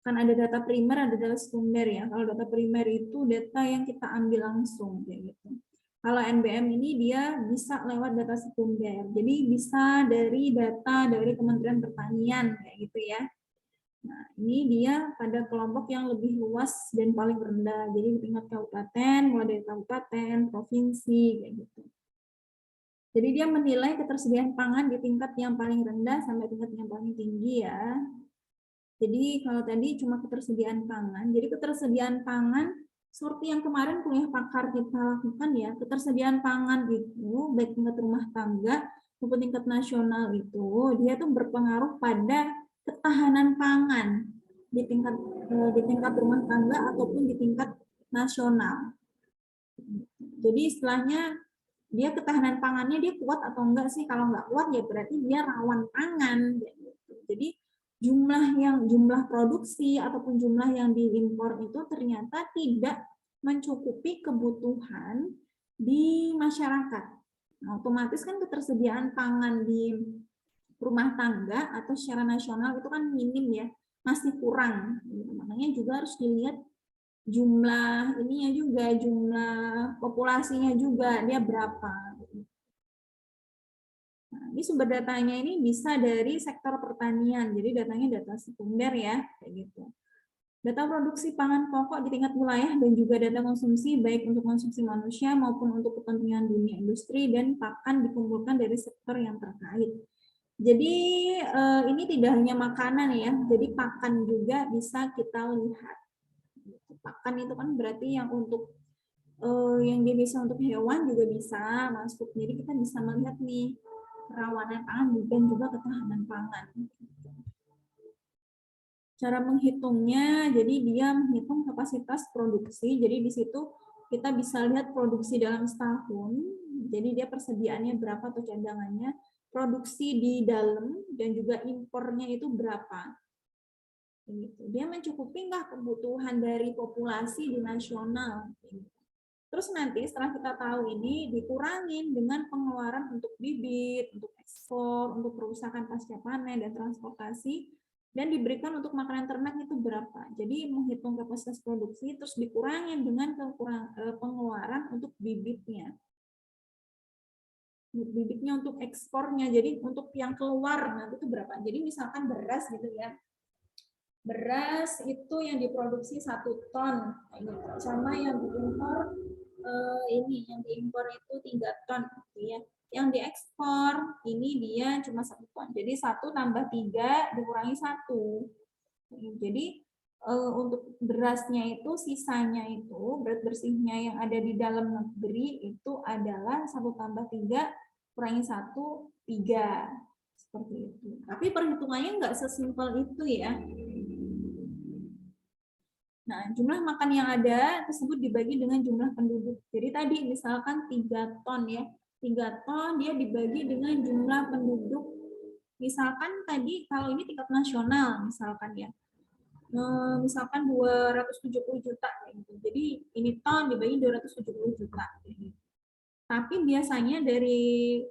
Kan ada data primer, ada data sekunder ya. Kalau data primer itu data yang kita ambil langsung kayak gitu. Kalau NBM ini dia bisa lewat data sekunder. Jadi bisa dari data dari Kementerian Pertanian kayak gitu ya. Nah, ini dia pada kelompok yang lebih luas dan paling rendah. Jadi di tingkat kabupaten, mulai dari kabupaten, provinsi kayak gitu. Jadi dia menilai ketersediaan pangan di tingkat yang paling rendah sampai tingkat yang paling tinggi ya. Jadi kalau tadi cuma ketersediaan pangan, jadi ketersediaan pangan seperti yang kemarin kuliah pakar kita lakukan ya, ketersediaan pangan itu baik tingkat rumah tangga maupun tingkat nasional itu dia tuh berpengaruh pada ketahanan pangan di tingkat rumah tangga ataupun di tingkat nasional. Jadi istilahnya dia ketahanan pangannya dia kuat atau enggak sih? Kalau enggak kuat ya berarti dia rawan pangan. Jadi jumlah produksi ataupun jumlah yang diimpor itu ternyata tidak mencukupi kebutuhan di masyarakat. Nah, otomatis kan ketersediaan pangan di rumah tangga atau secara nasional itu kan minim ya, masih kurang. Makanya juga harus dilihat jumlah ininya juga, jumlah populasinya juga dia berapa. Nah, ini sumber datanya ini bisa dari sektor pertanian, jadi datanya data sekunder ya, kayak gitu. Data produksi pangan pokok di tingkat wilayah dan juga data konsumsi baik untuk konsumsi manusia maupun untuk kepentingan dunia industri dan pakan dikumpulkan dari sektor yang terkait. Jadi ini tidak hanya makanan ya, jadi pakan juga bisa kita lihat. Pakan itu kan berarti yang untuk yang dia bisa untuk hewan juga bisa masuk. Jadi kita bisa melihat nih kerawanan pangan dan juga ketahanan pangan. Cara menghitungnya, jadi dia menghitung kapasitas produksi. Jadi di situ kita bisa lihat produksi dalam setahun. Jadi dia persediaannya berapa atau cadangannya, produksi di dalam dan juga impornya itu berapa. Dia mencukupi nggak kebutuhan dari populasi di nasional. Terus nanti setelah kita tahu ini dikurangin dengan pengeluaran untuk bibit, untuk ekspor, untuk perusahaan pasca panen dan transportasi, dan diberikan untuk makanan ternak itu berapa. Jadi menghitung kapasitas produksi terus dikurangin dengan pengeluaran untuk bibitnya. Bibitnya untuk ekspornya, jadi untuk yang keluar nanti itu berapa. Jadi misalkan beras gitu ya. Beras itu yang diproduksi 1 ton, sama yang diimpor yang diimpor itu 3 ton gitu ya. Yang diekspor ini dia cuma 1 ton. Jadi 1 tambah 3 dikurangi 1. Jadi untuk berasnya itu sisanya itu berat bersihnya yang ada di dalam negeri itu adalah 1 tambah 3 kurangi 1, 3. Seperti itu. Tapi perhitungannya nggak sesimpel itu ya. Nah, jumlah makan yang ada tersebut dibagi dengan jumlah penduduk. Jadi tadi misalkan 3 ton ya. 3 ton dia dibagi dengan jumlah penduduk. Misalkan tadi kalau ini tingkat nasional misalkan ya. Misalkan 270 juta gitu. Jadi ini ton dibagi 270 juta. Tapi biasanya dari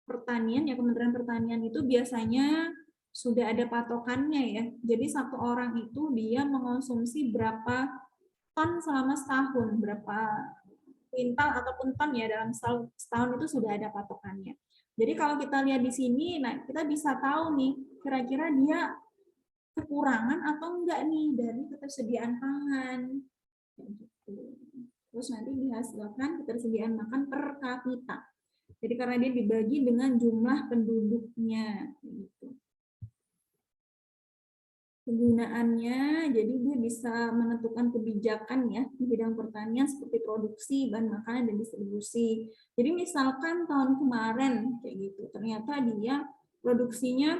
pertanian ya, Kementerian Pertanian itu biasanya sudah ada patokannya ya. Jadi 1 orang itu dia mengonsumsi berapa ton selama setahun, berapa kuintal ataupun ton ya dalam setahun itu sudah ada patokannya. Jadi kalau kita lihat di sini, nah kita bisa tahu nih kira-kira dia kekurangan atau enggak nih dari ketersediaan pangan. Terus nanti dihasilkan ketersediaan makan per kapita. Jadi karena dia dibagi dengan jumlah penduduknya. Penggunaannya, jadi dia bisa menentukan kebijakan ya di bidang pertanian seperti produksi, bahan makanan, dan distribusi. Jadi misalkan tahun kemarin kayak gitu, ternyata dia produksinya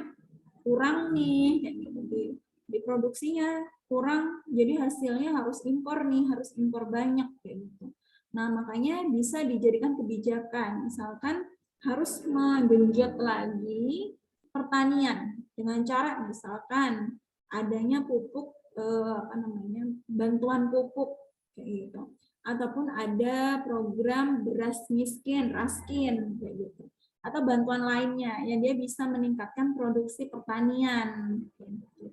kurang nih, kayak gitu. Di produksinya kurang, jadi hasilnya harus impor nih, harus impor banyak kayak gitu. Nah makanya bisa dijadikan kebijakan, misalkan harus menggenjot lagi pertanian dengan cara misalkan adanya pupuk bantuan pupuk kayak gitu, ataupun ada program beras miskin raskin kayak gitu, atau bantuan lainnya yang dia bisa meningkatkan produksi pertanian kayak gitu.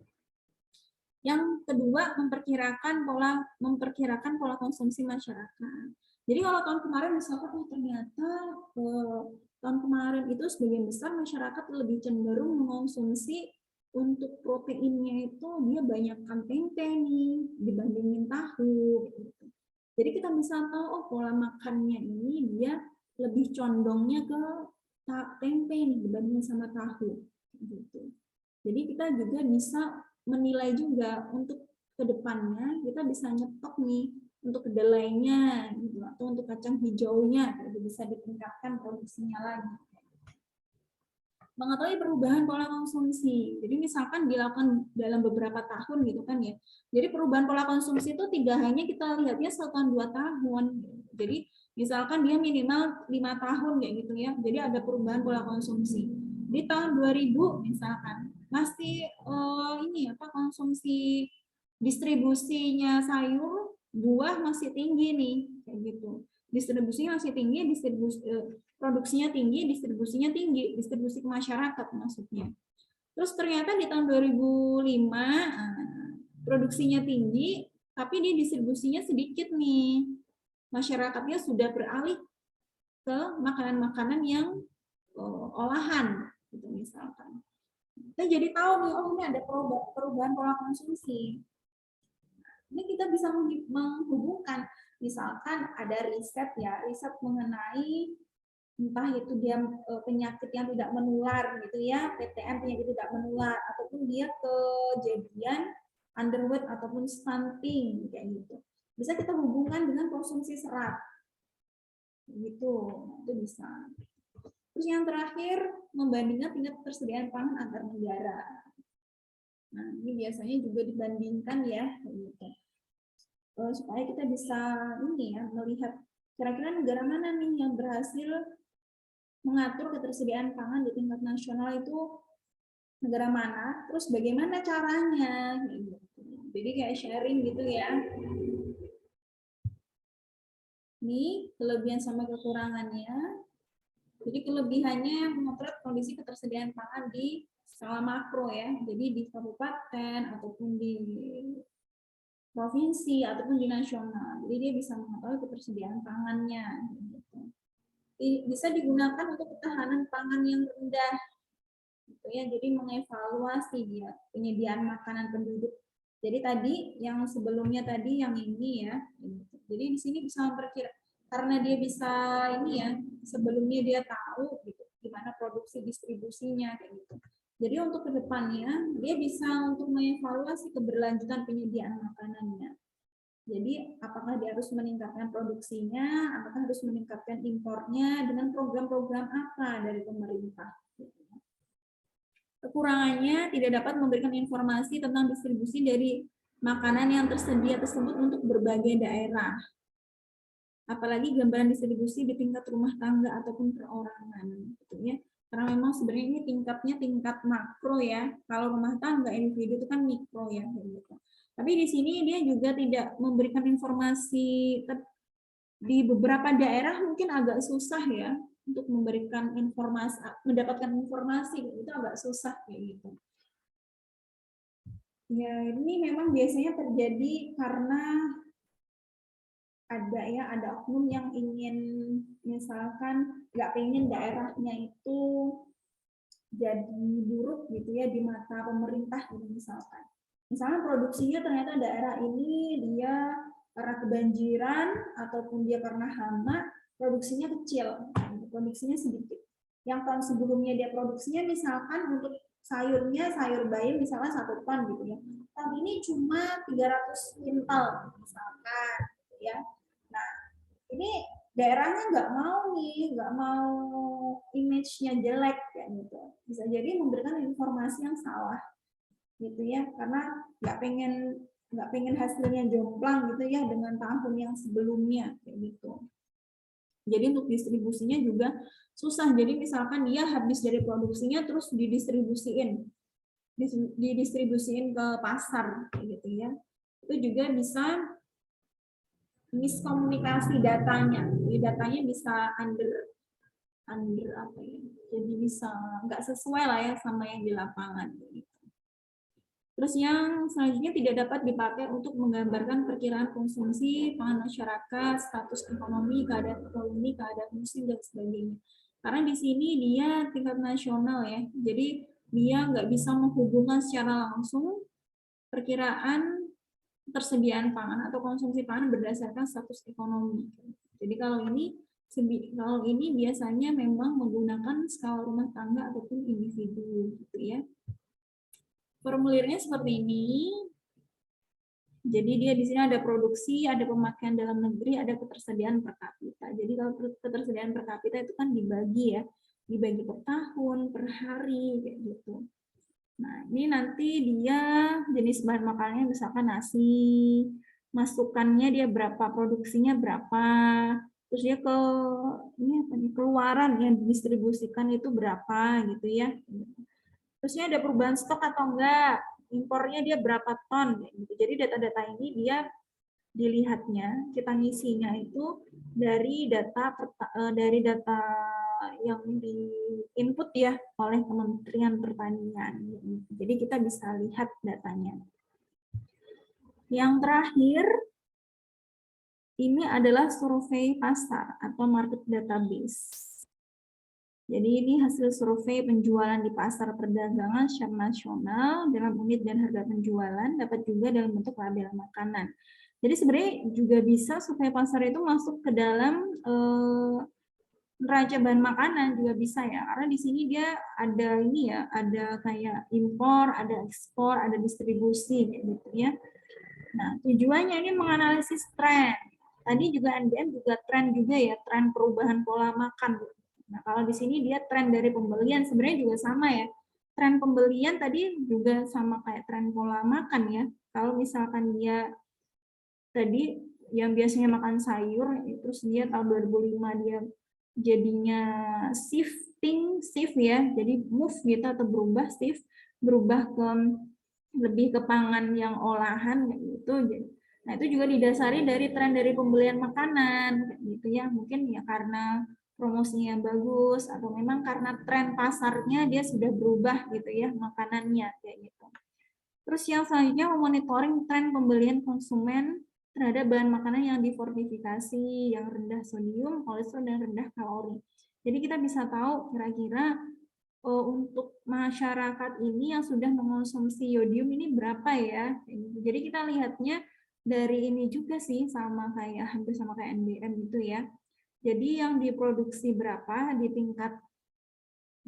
Yang kedua, memperkirakan pola konsumsi masyarakat. Jadi kalau tahun kemarin misalkan ternyata tahun kemarin itu sebagian besar masyarakat lebih cenderung mengonsumsi untuk proteinnya itu dia banyakkan tempe nih dibandingin tahu gitu. Jadi kita bisa tahu oh pola makannya ini dia lebih condongnya ke tempe nih dibandingin sama tahu gitu. Jadi kita juga bisa menilai juga untuk kedepannya kita bisa nyetok nih untuk kedelainya gitu atau untuk kacang hijaunya jadi bisa ditingkatkan produksinya lagi. Mengetahui perubahan pola konsumsi. Jadi misalkan dilakukan dalam beberapa tahun gitu kan ya. Jadi perubahan pola konsumsi itu tidak hanya kita lihatnya 1 tahun 2 tahun. Jadi misalkan dia minimal 5 tahun kayak gitu ya. Jadi ada perubahan pola konsumsi. Di tahun 2000 misalkan masih konsumsi distribusinya sayur, buah masih tinggi nih kayak gitu. Distribusinya masih tinggi, produksinya tinggi, distribusinya tinggi, distribusi ke masyarakat maksudnya. Terus ternyata di tahun 2005 produksinya tinggi, tapi dia distribusinya sedikit nih. Masyarakatnya sudah beralih ke makanan-makanan yang olahan, gitu misalkan. Kita jadi tahu nih, oh ini ada perubahan pola konsumsi. Ini kita bisa menghubungkan, misalkan ada riset ya, riset mengenai entah itu dia penyakit yang tidak menular gitu ya, PTM penyakit tidak menular, ataupun dia kejadian underweight ataupun stunting kayak gitu. Bisa kita hubungkan dengan konsumsi serat. Gitu, itu bisa. Terus yang terakhir, membandingkan tingkat ketersediaan pangan antar negara. Nah, ini biasanya juga dibandingkan ya, gitu. Supaya kita bisa ini ya, melihat kira-kira negara mana nih yang berhasil mengatur ketersediaan pangan di tingkat nasional itu negara mana, terus bagaimana caranya, gitu. Jadi kayak sharing gitu ya. Ini kelebihan sama kekurangannya. Jadi kelebihannya memotret kondisi ketersediaan pangan di skala makro ya. Jadi di kabupaten ataupun di provinsi ataupun di nasional. Jadi dia bisa mengetahui ketersediaan pangannya. Bisa digunakan untuk ketahanan pangan yang rendah. Gitu ya. Jadi mengevaluasi dia penyediaan makanan penduduk. Jadi tadi yang sebelumnya tadi yang ini ya. Jadi di sini bisa memperkirakan karena dia bisa ini ya, sebelumnya dia tahu gitu gimana produksi distribusinya kayak gitu. Jadi untuk kedepannya dia bisa untuk mengevaluasi keberlanjutan penyediaan makanannya. Jadi apakah dia harus meningkatkan produksinya, apakah harus meningkatkan impornya dengan program-program apa dari pemerintah. Kekurangannya tidak dapat memberikan informasi tentang distribusi dari makanan yang tersedia tersebut untuk berbagai daerah. Apalagi gambaran distribusi di tingkat rumah tangga ataupun perorangan, gitu ya. Karena memang sebenarnya ini tingkatnya tingkat makro ya. Kalau rumah tangga individu itu kan mikro ya, gitu. Tapi di sini dia juga tidak memberikan informasi di beberapa daerah mungkin agak susah ya untuk memberikan informasi, mendapatkan informasi itu agak susah kayak gitu. Ya ini memang biasanya terjadi karena ada oknum yang ingin misalkan nggak pengen daerahnya itu jadi buruk gitu ya di mata pemerintah gitu misalkan produksinya ternyata daerah ini dia karena kebanjiran ataupun dia karena hama produksinya kecil, produksinya sedikit. Yang tahun sebelumnya dia produksinya misalkan untuk sayurnya sayur bayam misalnya 1 ton gitu ya, tahun ini cuma 300 kintal misalkan gitu ya. Nah ini daerahnya nggak mau image-nya jelek kayak gitu, bisa jadi memberikan informasi yang salah gitu ya, karena nggak pengen hasilnya jomplang gitu ya dengan tahun yang sebelumnya kayak gitu. Jadi untuk distribusinya juga susah. Jadi misalkan dia habis dari produksinya terus didistribusiin ke pasar kayak gitu ya, itu juga bisa miskomunikasi datanya. Jadi datanya bisa under apa ya, jadi bisa nggak sesuai lah ya sama yang di lapangan. Terus yang selanjutnya tidak dapat dipakai untuk menggambarkan perkiraan konsumsi pangan masyarakat, status ekonomi, keadaan musim dan sebagainya. Karena di sini dia tingkat nasional ya, jadi dia nggak bisa menghubungkan secara langsung perkiraan persediaan pangan atau konsumsi pangan berdasarkan status ekonomi. Jadi kalau ini biasanya memang menggunakan skala rumah tangga ataupun individu gitu ya. Formulirnya seperti ini. Jadi dia di sini ada produksi, ada pemakaian dalam negeri, ada ketersediaan per kapita. Jadi kalau ketersediaan per kapita itu kan dibagi ya, dibagi per tahun, per hari kayak gitu. Nah, ini nanti dia jenis bahan makanannya misalkan nasi, masukannya dia berapa, produksinya berapa, terus dia keluaran yang didistribusikan itu berapa gitu ya. Terusnya ada perubahan stok atau enggak, impornya dia berapa ton gitu. Jadi data-data ini dia dilihatnya, kita ngisinya itu dari data yang di input ya oleh Kementerian Pertanian. Jadi kita bisa lihat datanya. Yang terakhir ini adalah survei pasar atau market database. Jadi ini hasil survei penjualan di pasar perdagangan secara nasional dalam unit dan harga penjualan, dapat juga dalam bentuk label makanan. Jadi sebenarnya juga bisa survei pasar itu masuk ke dalam neraca bahan makanan juga bisa ya, karena di sini dia ada ini ya, ada kayak impor, ada ekspor, ada distribusi gitu ya. Nah, tujuannya ini menganalisis tren. Tadi juga NBM juga tren juga ya, tren perubahan pola makan. Nah, kalau di sini dia tren dari pembelian, sebenarnya juga sama ya. Tren pembelian tadi juga sama kayak tren pola makan ya. Kalau misalkan dia tadi yang biasanya makan sayur, terus dia tahun 2005 dia jadinya shift ya, jadi move gitu atau berubah berubah ke lebih ke pangan yang olahan gitu. Nah, itu juga didasari dari tren dari pembelian makanan gitu ya. Mungkin ya karena promosinya bagus atau memang karena tren pasarnya dia sudah berubah gitu ya makanannya kayak gitu. Terus yang selanjutnya memonitoring tren pembelian konsumen terhadap bahan makanan yang difortifikasi, yang rendah sodium, kolesterol, dan rendah kalori. Jadi kita bisa tahu kira-kira untuk masyarakat ini yang sudah mengonsumsi yodium ini berapa ya. Jadi kita lihatnya dari ini juga sih, sama kayak hampir sama kayak NBM gitu ya. Jadi yang diproduksi berapa di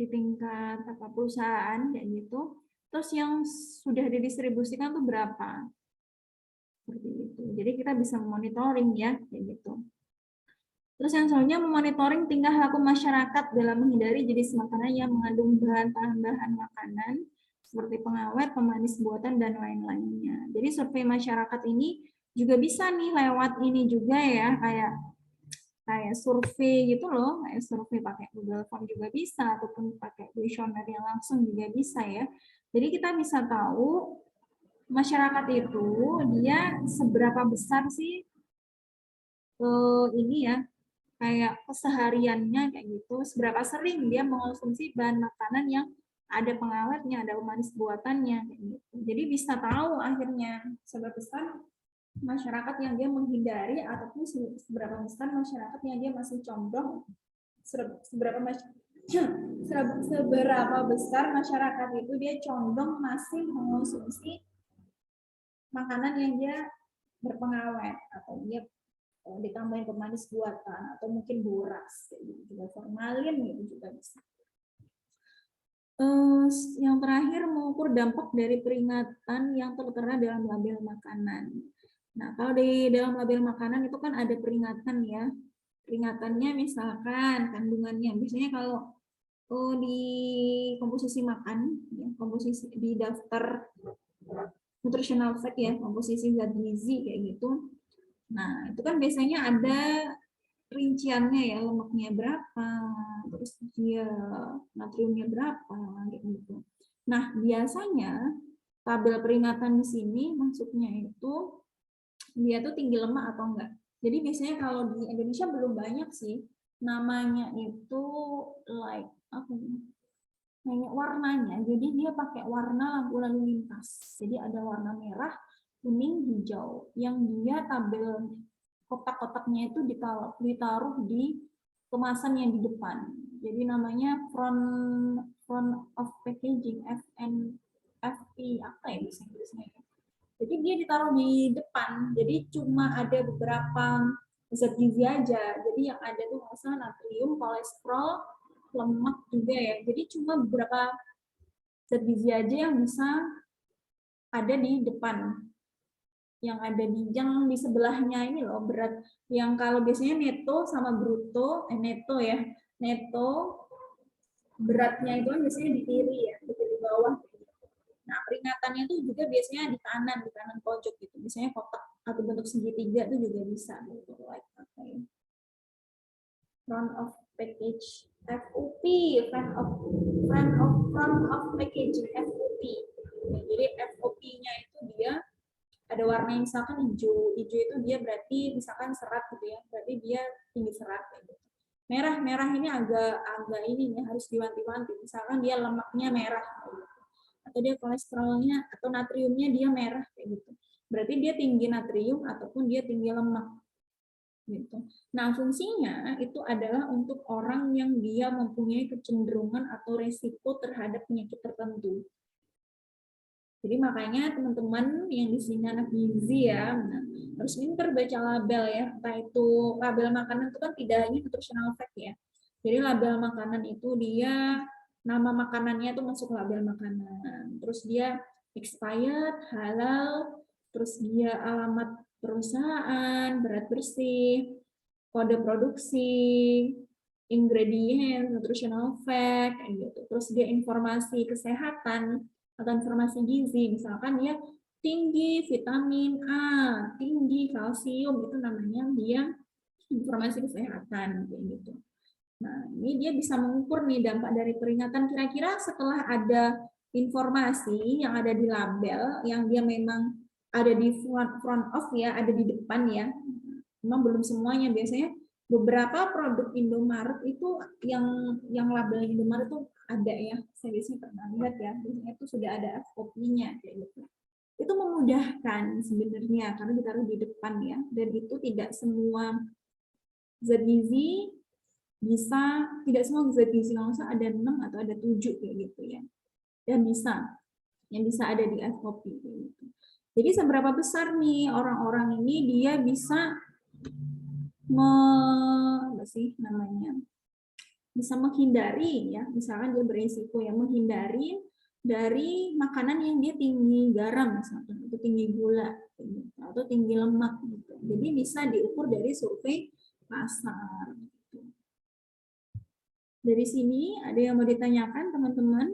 tingkat apa perusahaan kayak gitu. Terus yang sudah didistribusikan tuh berapa? Seperti itu. Jadi kita bisa monitoring ya kayak gitu. Terus yang selanjutnya memonitoring tingkah laku masyarakat dalam menghindari jenis makanan yang mengandung bahan tambahan makanan seperti pengawet, pemanis buatan, dan lain-lainnya. Jadi survei masyarakat ini juga bisa nih lewat ini juga ya, kayak survei gitu loh, kayak survei pakai Google Form juga bisa, ataupun pakai kuesioner yang langsung juga bisa ya. Jadi kita bisa tahu masyarakat itu dia seberapa besar sih ini ya, kayak kesehariannya kayak gitu, seberapa sering dia mengonsumsi bahan makanan yang ada pengawetnya, ada pemanis buatannya kayak gitu. Jadi bisa tahu akhirnya seberapa besar masyarakat yang dia menghindari ataupun seberapa besar masyarakat yang dia masih condong, seberapa seberapa besar masyarakat itu dia condong masih mengonsumsi makanan yang dia berpengawet atau dia ditambahin pemanis buatan atau mungkin borax gitu juga, formalin gitu juga bisa. Yang terakhir mengukur dampak dari peringatan yang tertera dalam label makanan. Nah, kalau di dalam label makanan itu kan ada peringatan ya. Peringatannya misalkan kandungannya, biasanya kalau di komposisi makan, ya, komposisi di daftar nutritional fact ya, komposisi zat gizi kayak gitu. Nah, itu kan biasanya ada rinciannya ya, lemaknya berapa, terus dia natriumnya berapa, gitu. Nah, biasanya tabel peringatan di sini maksudnya itu dia tuh tinggi lemak atau enggak. Jadi biasanya kalau di Indonesia belum banyak sih, namanya itu like apa ya? Kayak warnanya, jadi dia pakai warna lampu lalu lintas. Jadi ada warna merah, kuning, hijau, yang dia tabel kotak-kotaknya itu ditaruh di kemasan yang di depan. Jadi namanya front of packaging, FP apa ya bahasa Inggrisnya. Jadi dia ditaruh di depan. Jadi cuma ada beberapa zat gizi aja. Jadi yang ada tuh misalnya natrium, kolesterol, lemak juga ya. Jadi cuma beberapa zat gizi aja yang bisa ada di depan, yang ada yang di sebelahnya ini loh berat, yang kalau biasanya neto sama bruto, neto ya, neto beratnya itu kan biasanya di kiri ya, di bawah. Nah, peringatannya itu juga biasanya di kanan pojok gitu, biasanya kotak atau bentuk segitiga itu juga bisa gitu, like apa ya, front of package FOP, front of packaging FOP. Jadi FOP-nya itu dia ada warna misalkan hijau itu dia berarti misalkan serat gitu ya, berarti dia tinggi serat gitu. Merah ini agak ini ya, harus diwanti-wanti, misalkan dia lemaknya merah gitu. Atau dia kolesterolnya atau natriumnya dia merah kayak gitu, berarti dia tinggi natrium ataupun dia tinggi lemak. gitu. Nah, fungsinya itu adalah untuk orang yang dia mempunyai kecenderungan atau resiko terhadap penyakit tertentu. Jadi makanya teman-teman yang di sini anak gizi ya, nah, harus pintar baca label ya. Entah itu label makanan itu kan tidak hanya nutritional fact ya. Jadi label makanan itu dia nama makanannya itu masuk label makanan. Terus dia expired, halal, terus dia alamat perusahaan, berat bersih, kode produksi, ingredient, nutritional fact, gitu. Terus dia informasi kesehatan atau informasi gizi, misalkan ya tinggi vitamin A, tinggi kalsium, itu namanya dia informasi kesehatan, kayak gitu. Nah, ini dia bisa mengukur nih dampak dari peringatan. Kira-kira setelah ada informasi yang ada di label, yang dia memang ada di front of ya, ada di depan ya. Memang belum semuanya, biasanya beberapa produk Indomaret itu yang label Indomaret itu ada ya. Saya biasanya pernah lihat ya, biasanya itu sudah ada FOP-nya kayak gitu. Itu memudahkan sebenarnya karena ditaruh di depan ya, dan itu tidak semua zat gizi bisa, tidak semua zat gizi langsung ada 6 atau ada 7 kayak gitu ya. Dan bisa yang bisa ada di FOP gitu. Jadi seberapa besar nih orang-orang ini dia bisa apa sih namanya? Bisa menghindari ya, misalkan dia berisiko ya menghindari dari makanan yang dia tinggi garam misalkan, itu tinggi gula gitu, atau tinggi lemak gitu. Jadi bisa diukur dari survei pasar. Gitu. Dari sini ada yang mau ditanyakan teman-teman?